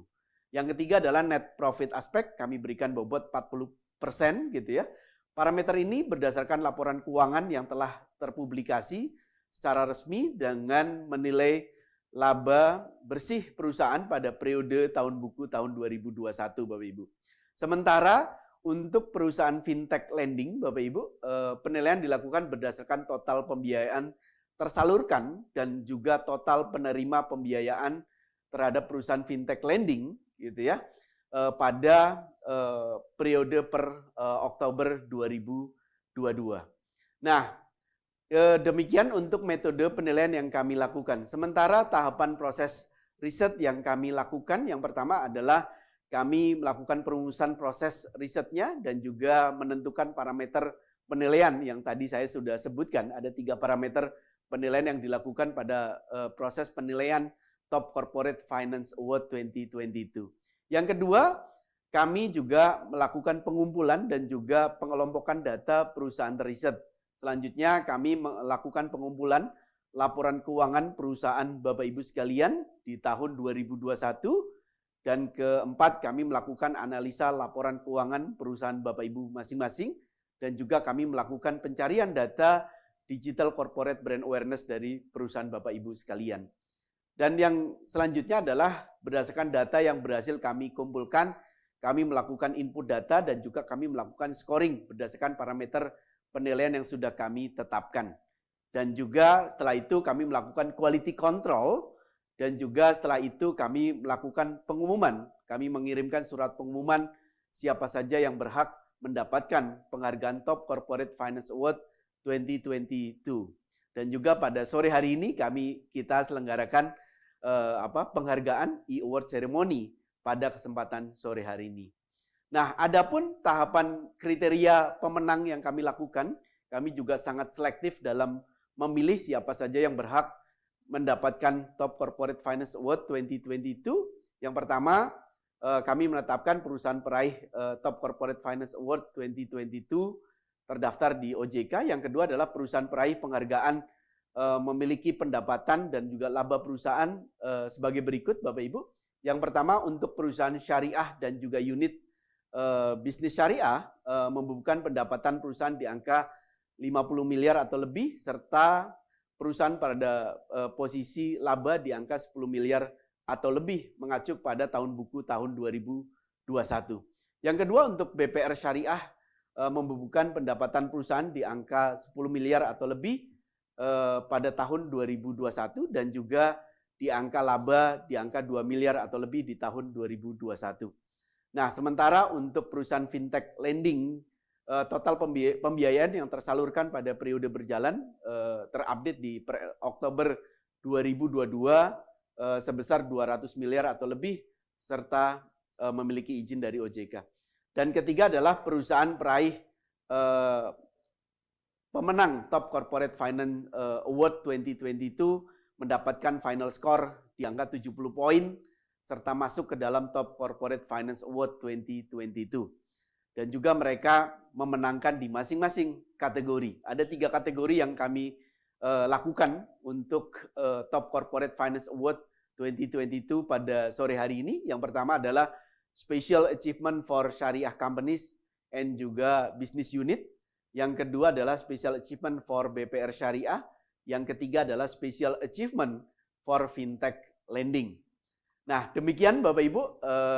Yang ketiga adalah net profit aspek, kami berikan bobot 40% gitu ya. Parameter ini berdasarkan laporan keuangan yang telah terpublikasi secara resmi dengan menilai laba bersih perusahaan pada periode tahun buku tahun 2021 Bapak Ibu. Sementara untuk perusahaan fintech lending Bapak Ibu, penilaian dilakukan berdasarkan total pembiayaan tersalurkan dan juga total penerima pembiayaan terhadap perusahaan fintech lending gitu ya pada periode per Oktober 2022. Nah, demikian untuk metode penilaian yang kami lakukan. Sementara tahapan proses riset yang kami lakukan, yang pertama adalah kami melakukan perumusan proses risetnya dan juga menentukan parameter penilaian yang tadi saya sudah sebutkan. Ada 3 parameter penilaian yang dilakukan pada proses penilaian Top Corporate Finance Award 2022. Yang kedua, kami juga melakukan pengumpulan dan juga pengelompokan data perusahaan riset. Selanjutnya kami melakukan pengumpulan laporan keuangan perusahaan Bapak Ibu sekalian di tahun 2021. Dan keempat, kami melakukan analisa laporan keuangan perusahaan Bapak Ibu masing-masing. Dan juga kami melakukan pencarian data digital corporate brand awareness dari perusahaan Bapak Ibu sekalian. Dan yang selanjutnya adalah berdasarkan data yang berhasil kami kumpulkan, kami melakukan input data dan juga kami melakukan scoring berdasarkan parameter penilaian yang sudah kami tetapkan. Dan juga setelah itu kami melakukan quality control dan juga setelah itu kami melakukan pengumuman. Kami mengirimkan surat pengumuman siapa saja yang berhak mendapatkan penghargaan Top Corporate Finance Award 2022. Dan juga pada sore hari ini kita selenggarakan penghargaan e-award ceremony pada kesempatan sore hari ini. Nah, adapun tahapan kriteria pemenang yang kami lakukan, kami juga sangat selektif dalam memilih siapa saja yang berhak mendapatkan Top Corporate Finance Award 2022. Yang pertama, kami menetapkan perusahaan peraih Top Corporate Finance Award 2022 terdaftar di OJK. Yang kedua adalah perusahaan peraih penghargaan memiliki pendapatan dan juga laba perusahaan sebagai berikut Bapak Ibu. Yang pertama untuk perusahaan syariah dan juga unit bisnis syariah membubuhkan pendapatan perusahaan di angka 50 miliar atau lebih serta perusahaan pada posisi laba di angka 10 miliar atau lebih mengacu pada tahun buku tahun 2021. Yang kedua untuk BPR syariah membubuhkan pendapatan perusahaan di angka 10 miliar atau lebih pada tahun 2021 dan juga di angka laba di angka 2 miliar atau lebih di tahun 2021. Nah, sementara untuk perusahaan fintech lending, total pembiayaan yang tersalurkan pada periode berjalan terupdate di Oktober 2022 sebesar 200 miliar atau lebih serta memiliki izin dari OJK. Dan ketiga adalah perusahaan peraih pemenang Top Corporate Finance Award 2022 mendapatkan final score di angka 70 poin serta masuk ke dalam Top Corporate Finance Award 2022. Dan juga mereka memenangkan di masing-masing kategori. Ada 3 kategori yang kami lakukan untuk Top Corporate Finance Award 2022 pada sore hari ini. Yang pertama adalah Special Achievement for Syariah Companies and juga Business Unit. Yang kedua adalah Special Achievement for BPR Syariah. Yang ketiga adalah Special Achievement for Fintech Lending. Nah, demikian Bapak Ibu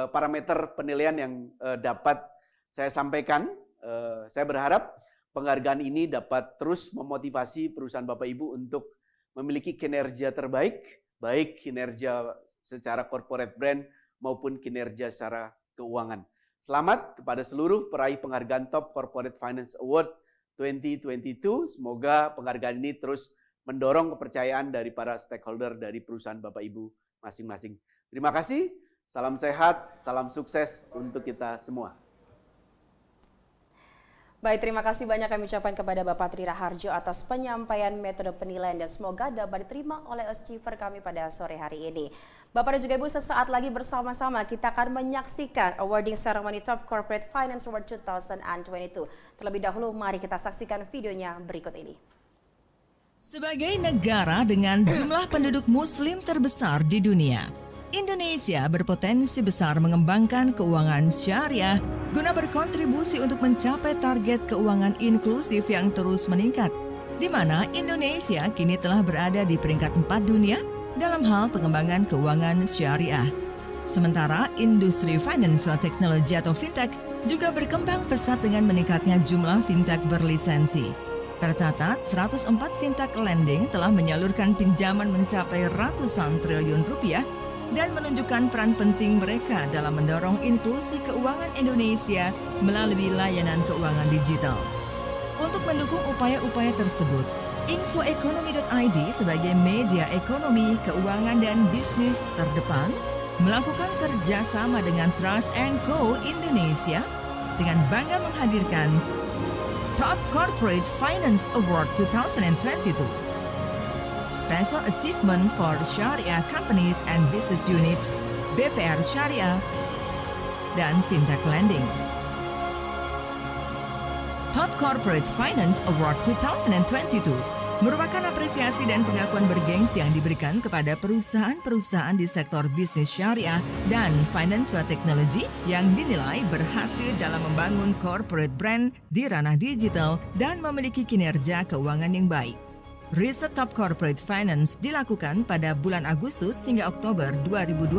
parameter penilaian yang dapat saya sampaikan. Saya berharap penghargaan ini dapat terus memotivasi perusahaan Bapak Ibu untuk memiliki kinerja terbaik, baik kinerja secara corporate brand maupun kinerja secara keuangan. Selamat kepada seluruh peraih penghargaan Top Corporate Finance Award 2022. Semoga penghargaan ini terus mendorong kepercayaan dari para stakeholder dari perusahaan Bapak Ibu masing-masing. Terima kasih, salam sehat, salam sukses untuk kita semua. Baik, terima kasih banyak kami ucapkan kepada Bapak Tri Raharjo atas penyampaian metode penilaian dan semoga dapat diterima oleh achiever kami pada sore hari ini. Bapak dan juga Ibu, sesaat lagi bersama-sama kita akan menyaksikan awarding ceremony Top Corporate Finance Award 2022. Terlebih dahulu, mari kita saksikan videonya berikut ini. Sebagai negara dengan jumlah penduduk muslim terbesar di dunia, Indonesia berpotensi besar mengembangkan keuangan syariah guna berkontribusi untuk mencapai target keuangan inklusif yang terus meningkat, di mana Indonesia kini telah berada di peringkat 4 dunia dalam hal pengembangan keuangan syariah. Sementara industri financial technology atau fintech juga berkembang pesat dengan meningkatnya jumlah fintech berlisensi. Tercatat 104 fintech lending telah menyalurkan pinjaman mencapai ratusan triliun rupiah dan menunjukkan peran penting mereka dalam mendorong inklusi keuangan Indonesia melalui layanan keuangan digital. Untuk mendukung upaya-upaya tersebut, infoekonomi.id sebagai media ekonomi, keuangan, dan bisnis terdepan melakukan kerjasama dengan Trust & Co Indonesia dengan bangga menghadirkan Top Corporate Finance Award 2022. Special Achievement for Sharia Companies and Business Units, BPR Syariah, dan Fintech Lending. Top Corporate Finance Award 2022 merupakan apresiasi dan pengakuan bergengsi yang diberikan kepada perusahaan-perusahaan di sektor bisnis syariah dan financial technology yang dinilai berhasil dalam membangun corporate brand di ranah digital dan memiliki kinerja keuangan yang baik. Riset Top Corporate Finance dilakukan pada bulan Agustus hingga Oktober 2022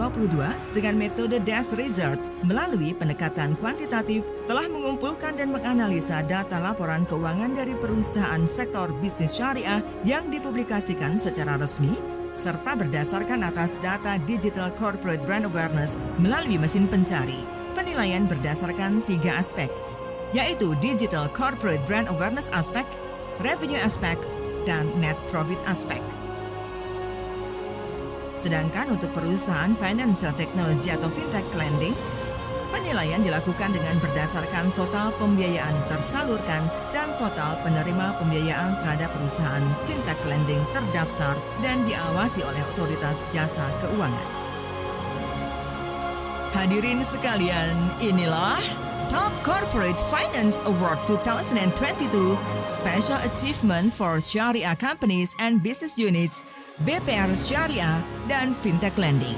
dengan metode Desk Research melalui pendekatan kuantitatif telah mengumpulkan dan menganalisa data laporan keuangan dari perusahaan sektor bisnis syariah yang dipublikasikan secara resmi serta berdasarkan atas data Digital Corporate Brand Awareness melalui mesin pencari. Penilaian berdasarkan 3 aspek, yaitu Digital Corporate Brand Awareness Aspect, Revenue Aspect, dan net profit aspek. Sedangkan untuk perusahaan financial technology atau fintech lending, penilaian dilakukan dengan berdasarkan total pembiayaan tersalurkan dan total penerima pembiayaan terhadap perusahaan fintech lending terdaftar dan diawasi oleh otoritas jasa keuangan. Hadirin sekalian, inilah Top Corporate Finance Award 2022 Special Achievement for Sharia Companies and Business Units, BPR Syariah, dan Fintech Lending.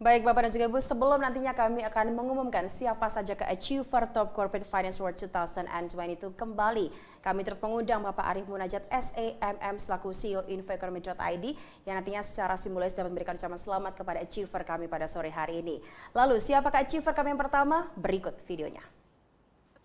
Baik Bapak dan juga Ibu, sebelum nantinya kami akan mengumumkan siapa saja ke Achiever Top Corporate Finance Award 2022 kembali, kami turut mengundang Bapak Arief Munajat SEMM selaku CEO infoekonomi.id yang nantinya secara simbolis dapat memberikan ucapan selamat kepada Achiever kami pada sore hari ini. Lalu siapakah Achiever kami yang pertama? Berikut videonya.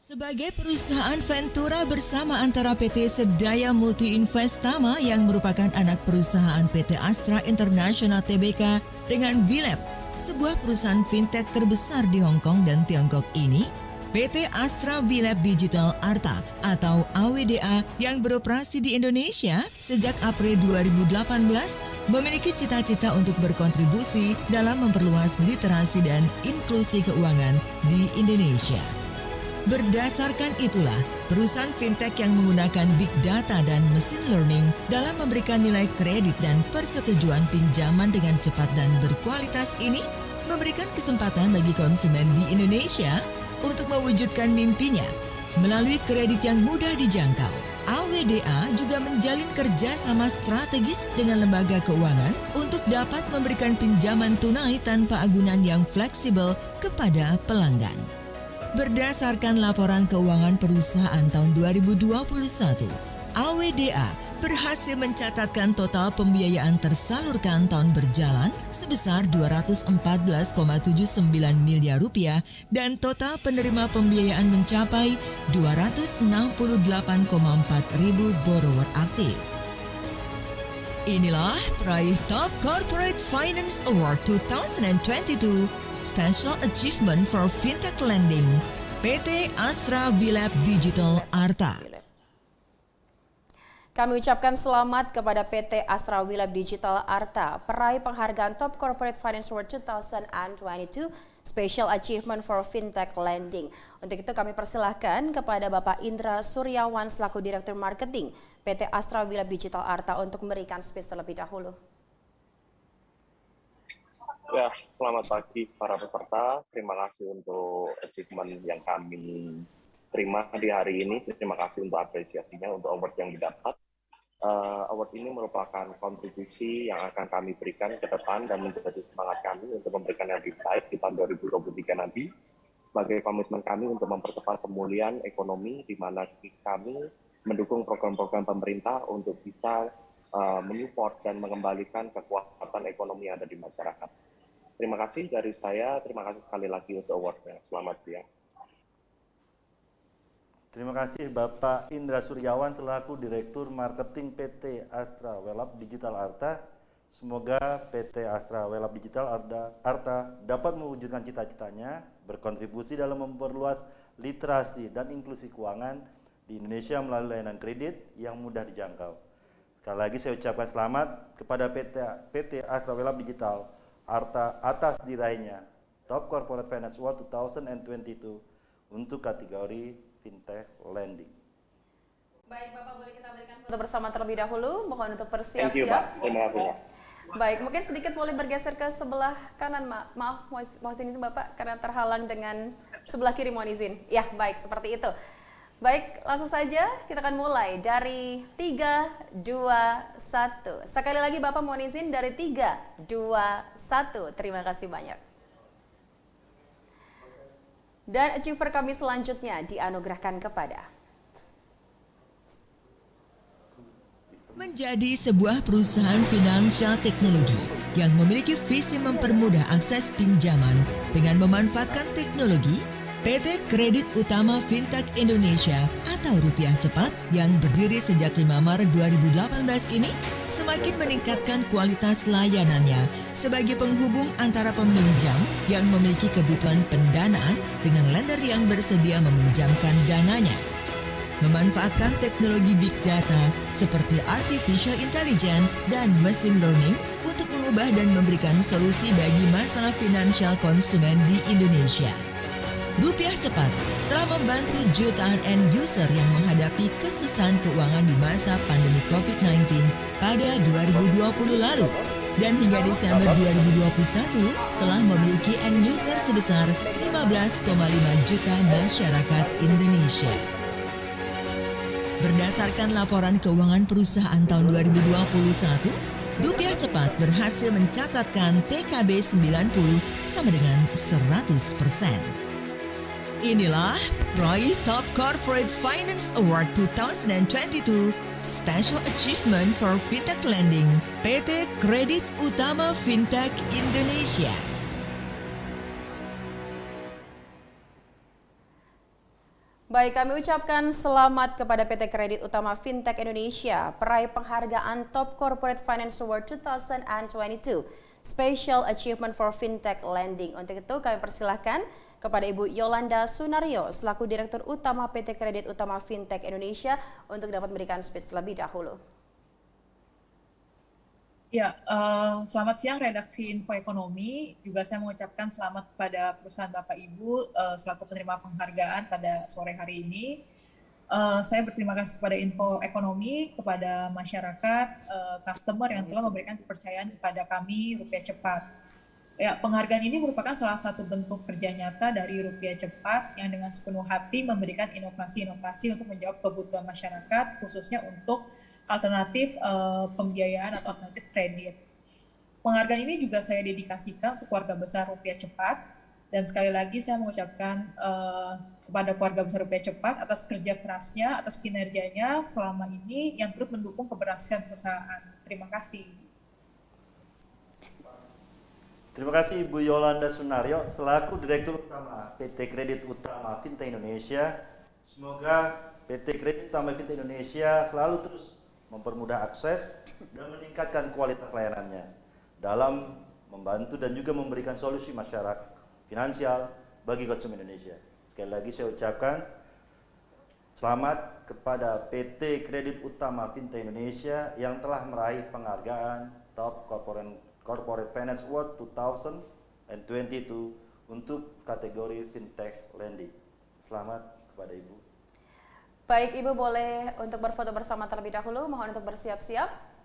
Sebagai perusahaan Ventura bersama antara PT Sedaya Multi Investama yang merupakan anak perusahaan PT Astra International Tbk dengan VLab, sebuah perusahaan fintech terbesar di Hong Kong dan Tiongkok ini, PT Astra VLab Digital Arta atau AWDA yang beroperasi di Indonesia sejak April 2018 memiliki cita-cita untuk berkontribusi dalam memperluas literasi dan inklusi keuangan di Indonesia. Berdasarkan itulah, perusahaan fintech yang menggunakan big data dan machine learning dalam memberikan nilai kredit dan persetujuan pinjaman dengan cepat dan berkualitas ini memberikan kesempatan bagi konsumen di Indonesia untuk mewujudkan mimpinya melalui kredit yang mudah dijangkau. AWDA juga menjalin kerjasama strategis dengan lembaga keuangan untuk dapat memberikan pinjaman tunai tanpa agunan yang fleksibel kepada pelanggan. Berdasarkan laporan keuangan perusahaan tahun 2021, AWDA berhasil mencatatkan total pembiayaan tersalurkan tahun berjalan sebesar 214,79 miliar rupiah dan total penerima pembiayaan mencapai 268,4 ribu borrower aktif. Inilah peraih Top Corporate Finance Award 2022 Special Achievement for Fintech Lending, PT Astra Willab Digital Arta. Kami ucapkan selamat kepada PT Astra Willab Digital Arta, peraih penghargaan Top Corporate Finance Award 2022 Special Achievement for Fintech Lending. Untuk itu kami persilahkan kepada Bapak Indra Suryawan selaku Direktur Marketing PT Astra Willab Digital Arta untuk memberikan speech terlebih dahulu. Ya, selamat pagi para peserta. Terima kasih untuk achievement yang kami terima di hari ini. Terima kasih untuk apresiasinya, untuk award yang didapat. Award ini merupakan kontribusi yang akan kami berikan ke depan dan menjadi semangat kami untuk memberikan yang lebih baik di tahun 2023 nanti. Sebagai komitmen kami untuk mempercepat pemulihan ekonomi, di mana kami mendukung program-program pemerintah untuk bisa menyupport dan mengembalikan kekuatan ekonomi yang ada di masyarakat. Terima kasih dari saya, terima kasih sekali lagi untuk award-nya. Selamat siang. Terima kasih Bapak Indra Suryawan selaku Direktur Marketing PT Astra Willab Digital Arta. Semoga PT Astra Willab Digital Arta dapat mewujudkan cita-citanya, berkontribusi dalam memperluas literasi dan inklusi keuangan di Indonesia melalui layanan kredit yang mudah dijangkau. Sekali lagi saya ucapkan selamat kepada PT Astra Willab Digital Arta atas diraihnya Top Corporate Finance Award 2022 untuk kategori Fintech Lending. Baik Bapak, boleh kita berikan foto bersama terlebih dahulu, mohon untuk Thank you, bersiap-siap. Pak. Terima kasih, Pak. Baik, mungkin sedikit boleh bergeser ke sebelah kanan, maaf mohon izin Bapak karena terhalang dengan sebelah kiri, mohon izin. Ya, baik, seperti itu. Baik, langsung saja kita akan mulai dari 3, 2, 1. Sekali lagi Bapak mohon izin dari 3, 2, 1. Terima kasih banyak. Dan achiever kami selanjutnya dianugerahkan kepada menjadi sebuah perusahaan finansial teknologi yang memiliki visi mempermudah akses pinjaman dengan memanfaatkan teknologi. PT Kredit Utama Fintech Indonesia atau Rupiah Cepat yang berdiri sejak 5 Maret 2018 ini semakin meningkatkan kualitas layanannya sebagai penghubung antara peminjam yang memiliki kebutuhan pendanaan dengan lender yang bersedia meminjamkan dananya. Memanfaatkan teknologi big data seperti artificial intelligence dan machine learning untuk mengubah dan memberikan solusi bagi masalah finansial konsumen di Indonesia. Rupiah Cepat telah membantu jutaan end user yang menghadapi kesusahan keuangan di masa pandemi COVID-19 pada 2020 lalu. Dan hingga Desember 2021 telah memiliki end user sebesar 15,5 juta masyarakat Indonesia. Berdasarkan laporan keuangan perusahaan tahun 2021, Rupiah Cepat berhasil mencatatkan TKB 90 sama dengan 100%. Inilah peraih Top Corporate Finance Award 2022 Special Achievement for Fintech Lending PT Kredit Utama Fintech Indonesia. Baik, kami ucapkan selamat kepada PT Kredit Utama Fintech Indonesia, peraih penghargaan Top Corporate Finance Award 2022 Special Achievement for Fintech Lending. Untuk itu kami persilahkan kepada Ibu Yolanda Sunario selaku Direktur Utama PT Kredit Utama Fintech Indonesia untuk dapat memberikan speech terlebih dahulu. Ya, selamat siang redaksi Info Ekonomi. Juga saya mengucapkan selamat kepada perusahaan Bapak Ibu selaku penerima penghargaan pada sore hari ini. Saya berterima kasih kepada Info Ekonomi, kepada masyarakat, customer yang telah memberikan kepercayaan kepada kami Rupiah Cepat. Ya, penghargaan ini merupakan salah satu bentuk kerja nyata dari Rupiah Cepat yang dengan sepenuh hati memberikan inovasi-inovasi untuk menjawab kebutuhan masyarakat, khususnya untuk alternatif pembiayaan atau alternatif kredit. Penghargaan ini juga saya dedikasikan untuk keluarga besar Rupiah Cepat Dan sekali lagi saya mengucapkan kepada keluarga besar Rupiah Cepat atas kerja kerasnya, atas kinerjanya selama ini yang turut mendukung keberhasilan perusahaan. Terima kasih. Terima kasih Ibu Yolanda Sunaryo selaku Direktur Utama PT Kredit Utama Fintech Indonesia. Semoga PT Kredit Utama Fintech Indonesia selalu terus mempermudah akses dan meningkatkan kualitas layanannya dalam membantu dan juga memberikan solusi masyarakat finansial bagi konsumen Indonesia. Sekali lagi saya ucapkan selamat kepada PT Kredit Utama Fintech Indonesia yang telah meraih penghargaan Top Corporate Finance Award 2022 untuk kategori Fintech Lending. Selamat kepada Ibu. Baik, Ibu boleh untuk berfoto bersama terlebih dahulu, mohon untuk bersiap-siap.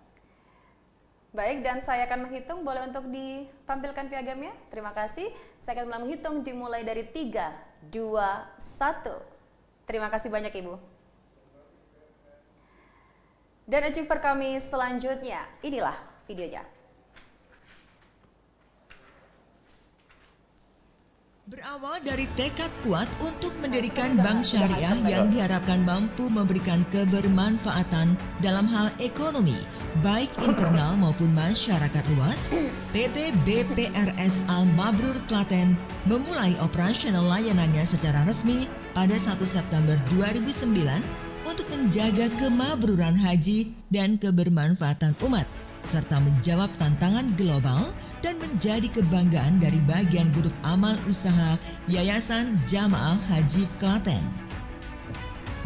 Baik, dan saya akan menghitung, boleh untuk ditampilkan piagamnya? Terima kasih. Saya akan mulai menghitung dimulai dari 3, 2, 1. Terima kasih banyak Ibu. Dan achiever kami selanjutnya, inilah videonya. Berawal dari tekad kuat untuk mendirikan bank syariah yang diharapkan mampu memberikan kebermanfaatan dalam hal ekonomi, baik internal maupun masyarakat luas, PT BPRS Al Mabrur Klaten memulai operasional layanannya secara resmi pada 1 September 2009 untuk menjaga kemabruran haji dan kebermanfaatan umat, serta menjawab tantangan global dan menjadi kebanggaan dari bagian grup amal usaha Yayasan Jamaah Haji Klaten.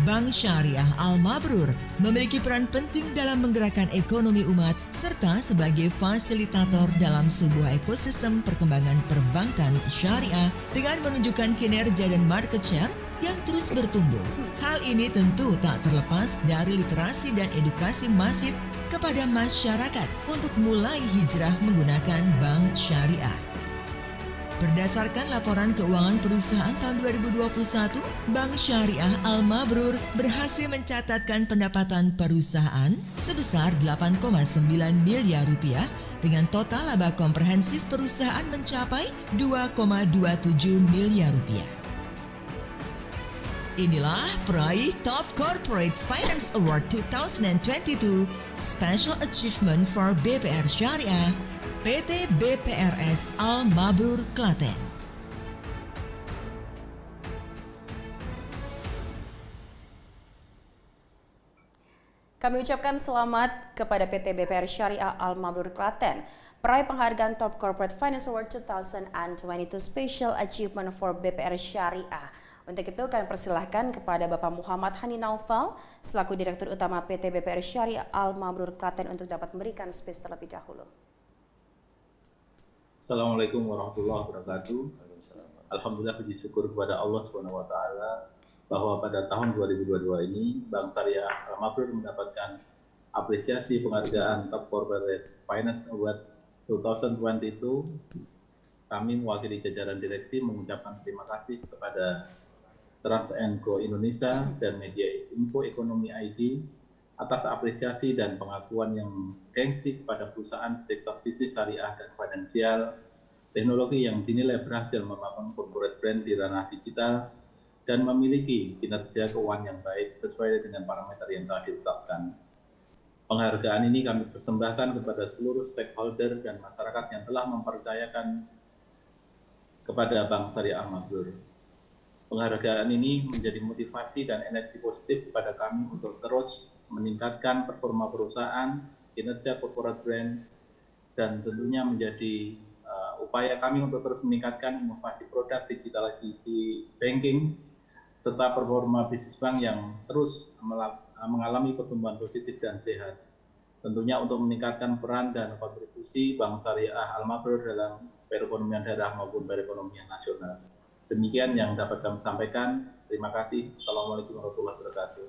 Bank Syariah Al Mabrur memiliki peran penting dalam menggerakkan ekonomi umat serta sebagai fasilitator dalam sebuah ekosistem perkembangan perbankan syariah dengan menunjukkan kinerja dan market share yang terus bertumbuh. Hal ini tentu tak terlepas dari literasi dan edukasi masif kepada masyarakat untuk mulai hijrah menggunakan bank syariah. Berdasarkan laporan keuangan perusahaan tahun 2021, Bank Syariah Al Mabrur berhasil mencatatkan pendapatan perusahaan sebesar 8,9 miliar rupiah dengan total laba komprehensif perusahaan mencapai 2,27 miliar rupiah. Inilah peraih Top Corporate Finance Award 2022 Special Achievement for BPR Syariah, PT BPRS Al Mabrur Klaten. Kami ucapkan selamat kepada PT BPR Syariah Al Mabrur Klaten, peraih penghargaan Top Corporate Finance Award 2022 Special Achievement for BPR Syariah. Untuk itu kami persilahkan kepada Bapak Muhammad Hani Naufal selaku Direktur Utama PT BPR Syariah Al Mabrur Klaten untuk dapat memberikan speech terlebih dahulu. Assalamualaikum warahmatullahi wabarakatuh. Alhamdulillah, puji syukur kepada Allah SWT bahwa pada tahun 2022 ini Bank Syariah Al Mabrur mendapatkan apresiasi penghargaan Top Corporate Finance Award 2022. Kami mewakili jajaran direksi mengucapkan terima kasih kepada Trans & Co Indonesia dan Media Info Ekonomi ID atas apresiasi dan pengakuan yang gengsi kepada perusahaan sektor bisnis syariah dan finansial, teknologi yang dinilai berhasil membangun corporate brand di ranah digital dan memiliki kinerja keuangan yang baik sesuai dengan parameter yang telah ditetapkan. Penghargaan ini kami persembahkan kepada seluruh stakeholder dan masyarakat yang telah mempercayakan kepada Bank Syariah Al Mabrur. Penghargaan ini menjadi motivasi dan energi positif kepada kami untuk terus meningkatkan performa perusahaan, kinerja corporate brand, dan tentunya menjadi upaya kami untuk terus meningkatkan inovasi produk digitalisasi banking, serta performa bisnis bank yang terus mengalami pertumbuhan positif dan sehat. Tentunya untuk meningkatkan peran dan kontribusi Bank Syariah Al Mabrur dalam perekonomian daerah maupun perekonomian nasional. Demikian yang dapat kami sampaikan. Terima kasih. Assalamualaikum warahmatullahi wabarakatuh.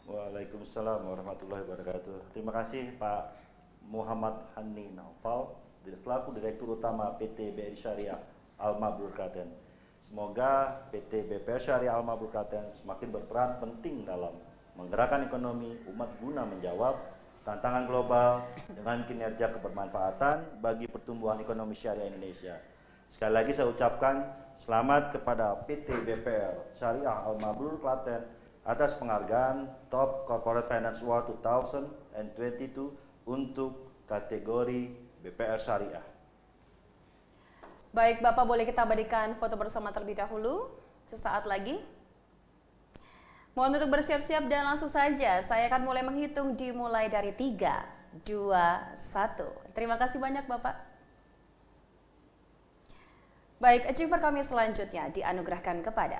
Waalaikumsalam warahmatullahi wabarakatuh. Terima kasih Pak Muhammad Hani Naufal, selaku Direktur Utama PT BPR Syariah Al Mabrur Klaten. Semoga PT BPR Syariah Al Mabrur Klaten semakin berperan penting dalam menggerakkan ekonomi umat guna menjawab tantangan global dengan kinerja kebermanfaatan bagi pertumbuhan ekonomi syariah Indonesia. Sekali lagi saya ucapkan selamat kepada PT BPR Syariah Al Mabrur Klaten atas penghargaan Top Corporate Finance Award 2022 untuk kategori BPR Syariah. Baik, Bapak boleh kita abadikan foto bersama terlebih dahulu, sesaat lagi. Mohon untuk bersiap-siap dan langsung saja saya akan mulai menghitung dimulai dari 3, 2, 1. Terima kasih banyak Bapak. Baik, achiever kami selanjutnya dianugerahkan kepada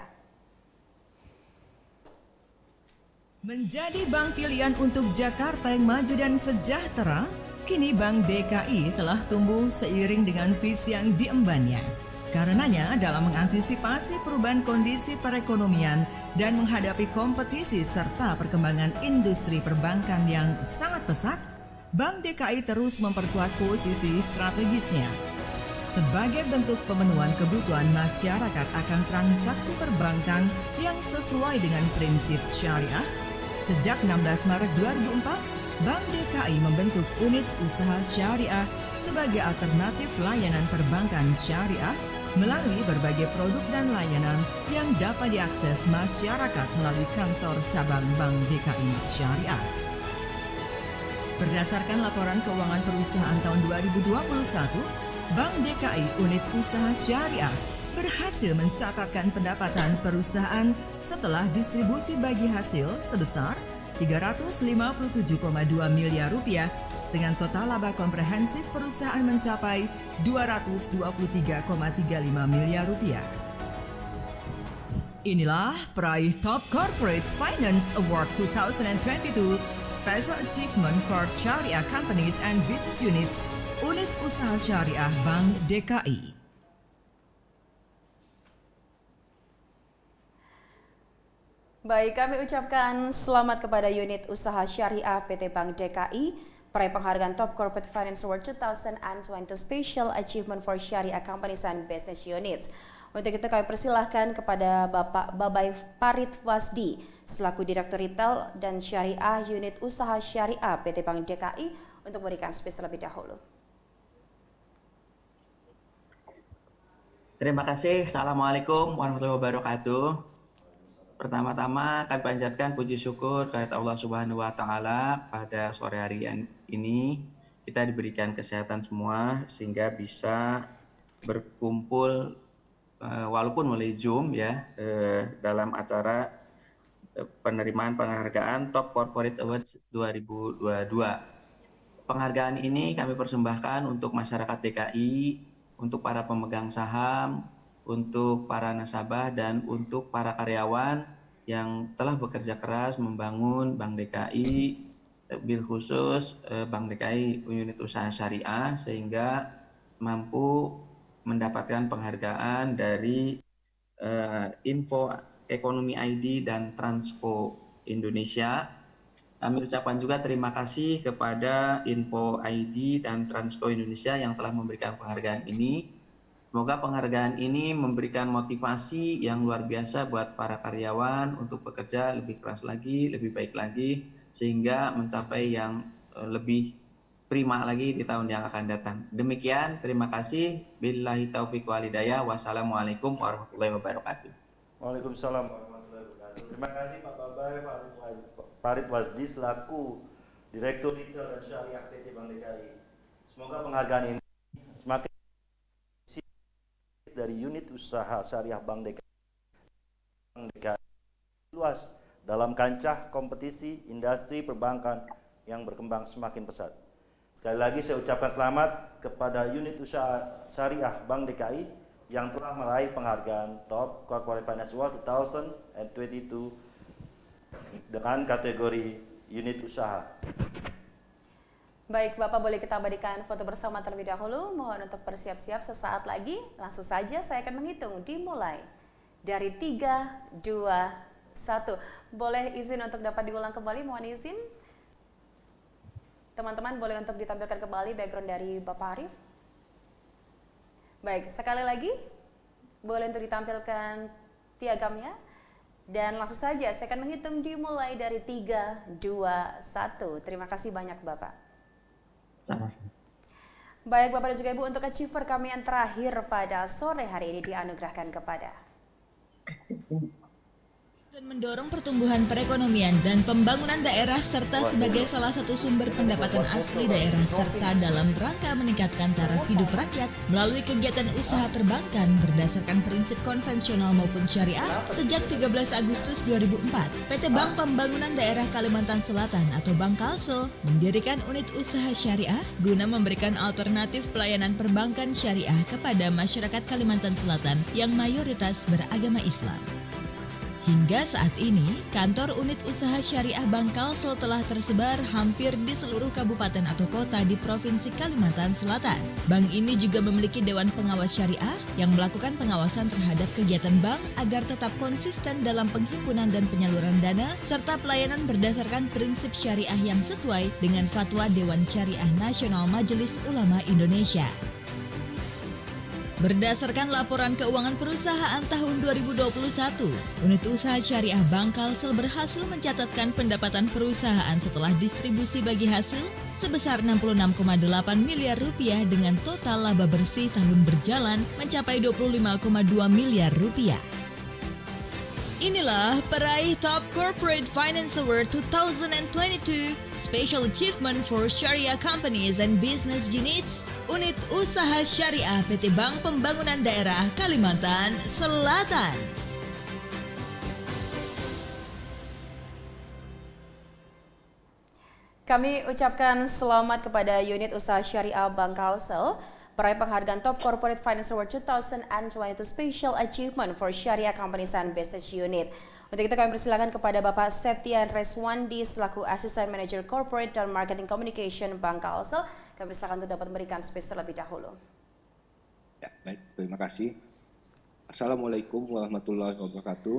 menjadi bank pilihan untuk Jakarta yang maju dan sejahtera. Kini Bank DKI telah tumbuh seiring dengan visi yang diembannya. Karenanya dalam mengantisipasi perubahan kondisi perekonomian dan menghadapi kompetisi serta perkembangan industri perbankan yang sangat pesat, Bank DKI terus memperkuat posisi strategisnya. Sebagai bentuk pemenuhan kebutuhan masyarakat akan transaksi perbankan yang sesuai dengan prinsip syariah, sejak 16 Maret 2004, Bank DKI membentuk unit usaha syariah sebagai alternatif layanan perbankan syariah melalui berbagai produk dan layanan yang dapat diakses masyarakat melalui kantor cabang Bank DKI Syariah. Berdasarkan laporan keuangan perusahaan tahun 2021, Bank DKI unit usaha syariah berhasil mencatatkan pendapatan perusahaan setelah distribusi bagi hasil sebesar Rp357,2 miliar dengan total laba komprehensif perusahaan mencapai Rp223,35 miliar. Inilah peraih Top Corporate Finance Award 2022 Special Achievement for Sharia Companies and Business Units Unit Usaha Syariah Bank DKI. Baik, kami ucapkan selamat kepada unit usaha syariah PT Bank DKI, peraih penghargaan Top Corporate Finance Award 2022 Special Achievement for Sharia Companies and Business Units. Untuk itu kami persilahkan kepada Bapak Babai Parit Wasdi, selaku Direktur Retail dan Syariah Unit Usaha Syariah PT Bank DKI untuk memberikan speech terlebih dahulu. Terima kasih. Assalamualaikum warahmatullahi wabarakatuh. Pertama-tama kami panjatkan puji syukur kepada Allah Subhanahu wa Ta'ala pada sore hari ini kita diberikan kesehatan semua sehingga bisa berkumpul walaupun melalui Zoom ya dalam acara penerimaan penghargaan Top Corporate Awards 2022. Penghargaan ini kami persembahkan untuk masyarakat DKI, untuk para pemegang saham, untuk para nasabah dan untuk para karyawan yang telah bekerja keras membangun Bank DKI, bil khusus Bank DKI unit usaha syariah sehingga mampu mendapatkan penghargaan dari Info Ekonomi ID dan Transpo Indonesia. Kami ucapkan juga terima kasih kepada Info ID dan Transpo Indonesia yang telah memberikan penghargaan ini. Semoga penghargaan ini memberikan motivasi yang luar biasa buat para karyawan untuk bekerja lebih keras lagi, lebih baik lagi, sehingga mencapai yang lebih prima lagi di tahun yang akan datang. Demikian, terima kasih. Billahi taufiq wal hidayah. Wassalamualaikum warahmatullahi wabarakatuh. Waalaikumsalam warahmatullahi wabarakatuh. Terima kasih Pak Babai Parit Wasdi selaku Direktur Retail dan Syariah PT Bank DKI. Semoga penghargaan ini semakin dari unit usaha syariah Bank DKI luas dalam kancah kompetisi industri perbankan yang berkembang semakin pesat. Sekali lagi saya ucapkan selamat kepada unit usaha syariah Bank DKI yang telah meraih penghargaan Top Corporate Finance Award 2022 dengan kategori unit usaha. Baik, Bapak boleh kita abadikan foto bersama terlebih dahulu. Mohon untuk bersiap-siap sesaat lagi. Langsung saja saya akan menghitung dimulai dari 3, 2, 1. Boleh izin untuk dapat diulang kembali, mohon izin. Teman-teman boleh untuk ditampilkan kembali background dari Bapak Arif. Baik, sekali lagi boleh untuk ditampilkan piagamnya. Dan langsung saja saya akan menghitung dimulai dari 3, 2, 1. Terima kasih banyak Bapak. Sama-sama. Baik Bapak dan juga Ibu, untuk achiever kami yang terakhir pada sore hari ini dianugerahkan kepada dan mendorong pertumbuhan perekonomian dan pembangunan daerah serta sebagai salah satu sumber pendapatan asli daerah serta dalam rangka meningkatkan taraf hidup rakyat melalui kegiatan usaha perbankan berdasarkan prinsip konvensional maupun syariah sejak 13 Agustus 2004, PT Bank Pembangunan Daerah Kalimantan Selatan atau Bank Kalsel mendirikan unit usaha syariah guna memberikan alternatif pelayanan perbankan syariah kepada masyarakat Kalimantan Selatan yang mayoritas beragama Islam. Hingga saat ini, kantor unit usaha syariah Bank Kalsel telah tersebar hampir di seluruh kabupaten atau kota di Provinsi Kalimantan Selatan. Bank ini juga memiliki Dewan Pengawas Syariah yang melakukan pengawasan terhadap kegiatan bank agar tetap konsisten dalam penghimpunan dan penyaluran dana, serta pelayanan berdasarkan prinsip syariah yang sesuai dengan fatwa Dewan Syariah Nasional Majelis Ulama Indonesia. Berdasarkan laporan keuangan perusahaan tahun 2021, unit usaha syariah Bank Kalsel berhasil mencatatkan pendapatan perusahaan setelah distribusi bagi hasil sebesar 66,8 miliar rupiah dengan total laba bersih tahun berjalan mencapai 25,2 miliar rupiah. Inilah peraih Top Corporate Finance Award 2022 Special Achievement for Sharia Companies and Business Units Unit Usaha Syariah PT Bank Pembangunan Daerah Kalimantan Selatan. Kami ucapkan selamat kepada unit usaha syariah Bank Kalsel peraih penghargaan Top Corporate Finance Award 2022 Special Achievement for Sharia Companies and Business Unit. Untuk itu kami persilakan kepada Bapak Septian Reswandi selaku Asisten Manager Corporate dan Marketing Communication Bank Kalsel. Kami persilakan untuk dapat memberikan space terlebih dahulu. Ya, baik, terima kasih. Assalamualaikum warahmatullahi wabarakatuh.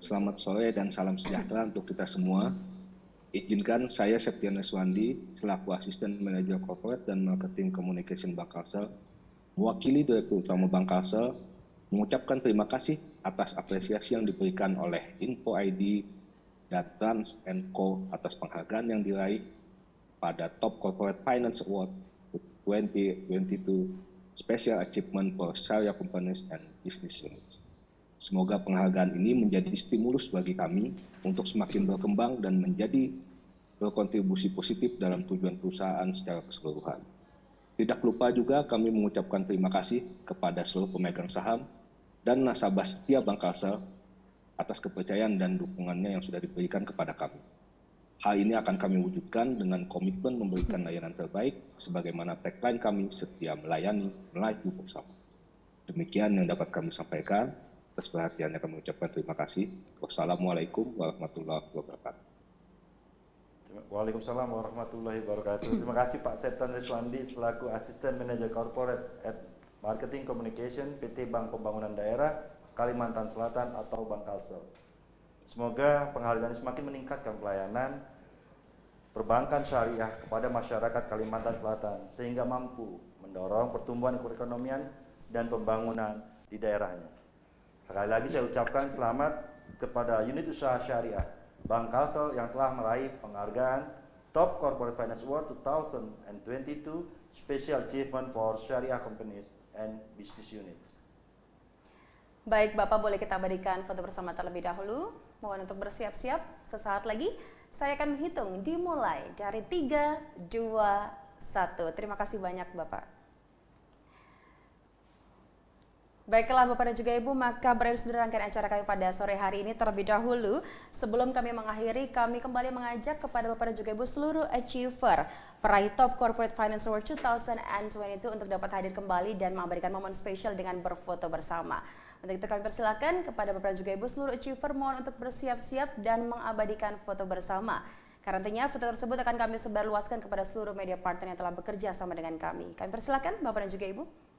Selamat sore dan salam sejahtera untuk kita semua. Izinkan saya Septian Reswandi selaku Asisten Manajer Corporate dan Marketing Communication Bank Kalsel mewakili Direktur Utama Bank Kalsel mengucapkan terima kasih atas apresiasi yang diberikan oleh Info ID dan Trans & Co atas penghargaan yang diraih pada Top Corporate Finance Award 2022 Special Achievement for Sharia Companies and Business Units. Semoga penghargaan ini menjadi stimulus bagi kami untuk semakin berkembang dan menjadi berkontribusi positif dalam tujuan perusahaan secara keseluruhan. Tidak lupa juga kami mengucapkan terima kasih kepada seluruh pemegang saham dan nasabah setia Bank Kalsel atas kepercayaan dan dukungannya yang sudah diberikan kepada kami. Hal ini akan kami wujudkan dengan komitmen memberikan layanan terbaik sebagaimana tagline kami setia melayani, melaju bersama. Demikian yang dapat kami sampaikan. Atas perhatiannya kami ucapkan terima kasih. Wassalamualaikum warahmatullahi wabarakatuh. Waalaikumsalam warahmatullahi wabarakatuh. Terima kasih Pak Septian Reswandi selaku Asisten Manajer Corporate at Marketing Communication PT Bank Pembangunan Daerah Kalimantan Selatan atau Bank Kalsel. Semoga penghargaan semakin meningkatkan pelayanan perbankan syariah kepada masyarakat Kalimantan Selatan sehingga mampu mendorong pertumbuhan perekonomian dan pembangunan di daerahnya. Sekali lagi saya ucapkan selamat kepada unit usaha syariah Bank Kalsel yang telah meraih penghargaan Top Corporate Finance Award 2022 Special Achievement for Sharia Companies and Business Units. Baik Bapak, boleh kita berikan foto bersama terlebih dahulu. Mohon untuk bersiap-siap. Sesaat lagi saya akan menghitung dimulai dari 3, 2, 1. Terima kasih banyak Bapak. Baiklah Bapak dan juga Ibu, maka berakhir sudah rangkaian acara kami pada sore hari ini. Terlebih dahulu, sebelum kami mengakhiri, kami kembali mengajak kepada Bapak dan juga Ibu seluruh achiever peraih Top Corporate Finance Award 2022 untuk dapat hadir kembali dan memberikan momen spesial dengan berfoto bersama. Untuk itu kami persilakan kepada Bapak dan juga Ibu seluruh achiever mohon untuk bersiap-siap dan mengabadikan foto bersama. Karena nantinya foto tersebut akan kami sebarluaskan kepada seluruh media partner yang telah bekerja sama dengan kami. Kami persilakan Bapak dan juga Ibu.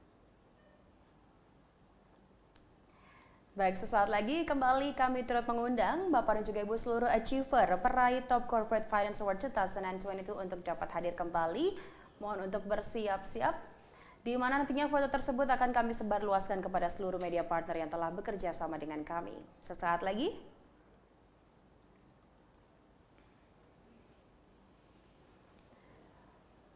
Baik, sesaat lagi kembali kami turut mengundang Bapak dan juga Ibu seluruh achiever peraih Top Corporate Finance Award 2022 untuk dapat hadir kembali. Mohon untuk bersiap-siap, di mana nantinya foto tersebut akan kami sebarluaskan kepada seluruh media partner yang telah bekerja sama dengan kami. Sesaat lagi.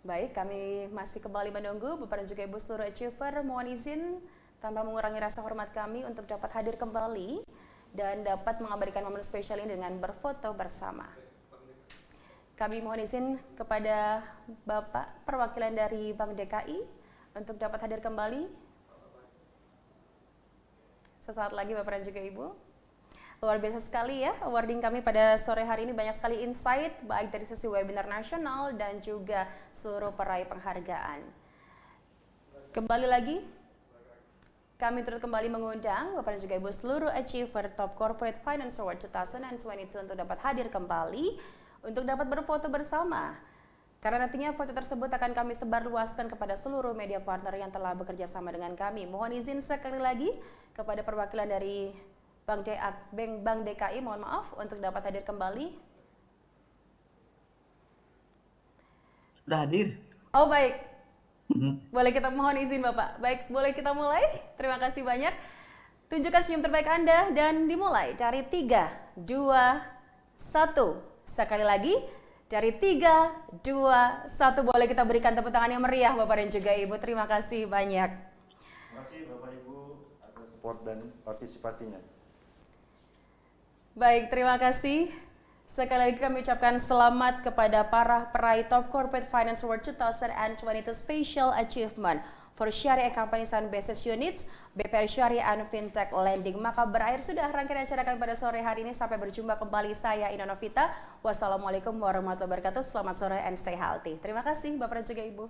Baik, kami masih kembali menunggu Bapak dan juga Ibu seluruh achiever. Mohon izin tanpa mengurangi rasa hormat kami untuk dapat hadir kembali dan dapat mengabadikan momen spesial ini dengan berfoto bersama. Kami mohon izin kepada Bapak perwakilan dari Bank DKI untuk dapat hadir kembali. Sesaat lagi Bapak dan juga Ibu. Luar biasa sekali ya awarding kami pada sore hari ini, banyak sekali insight baik dari sesi webinar nasional dan juga seluruh peraih penghargaan. Kembali lagi kami turut kembali mengundang Bapak dan juga Ibu seluruh achiever Top Corporate Finance Award 2022 untuk dapat hadir kembali untuk dapat berfoto bersama. Karena nantinya foto tersebut akan kami sebarluaskan kepada seluruh media partner yang telah bekerja sama dengan kami. Mohon izin sekali lagi kepada perwakilan dari Bank DKI, mohon maaf untuk dapat hadir kembali. Sudah hadir. Oh baik, boleh kita mohon izin Bapak. Baik, boleh kita mulai? Terima kasih banyak. Tunjukkan senyum terbaik Anda dan dimulai dari 3, 2, 1. Sekali lagi dari 3, 2, 1. Boleh kita berikan tepuk tangan yang meriah Bapak dan juga Ibu. Terima kasih banyak. Terima kasih Bapak Ibu atas support dan partisipasinya. Baik, terima kasih. Sekali lagi kami ucapkan selamat kepada para peraih Top Corporate Finance Award 2022 Special Achievement for Syariah Companies and Business Units, BPR Syariah and Fintech Lending. Maka berakhir sudah rangkaian acara kami pada sore hari ini. Sampai berjumpa kembali, saya Ina Novita. Wassalamualaikum warahmatullahi wabarakatuh. Selamat sore and stay healthy. Terima kasih Bapak dan juga Ibu.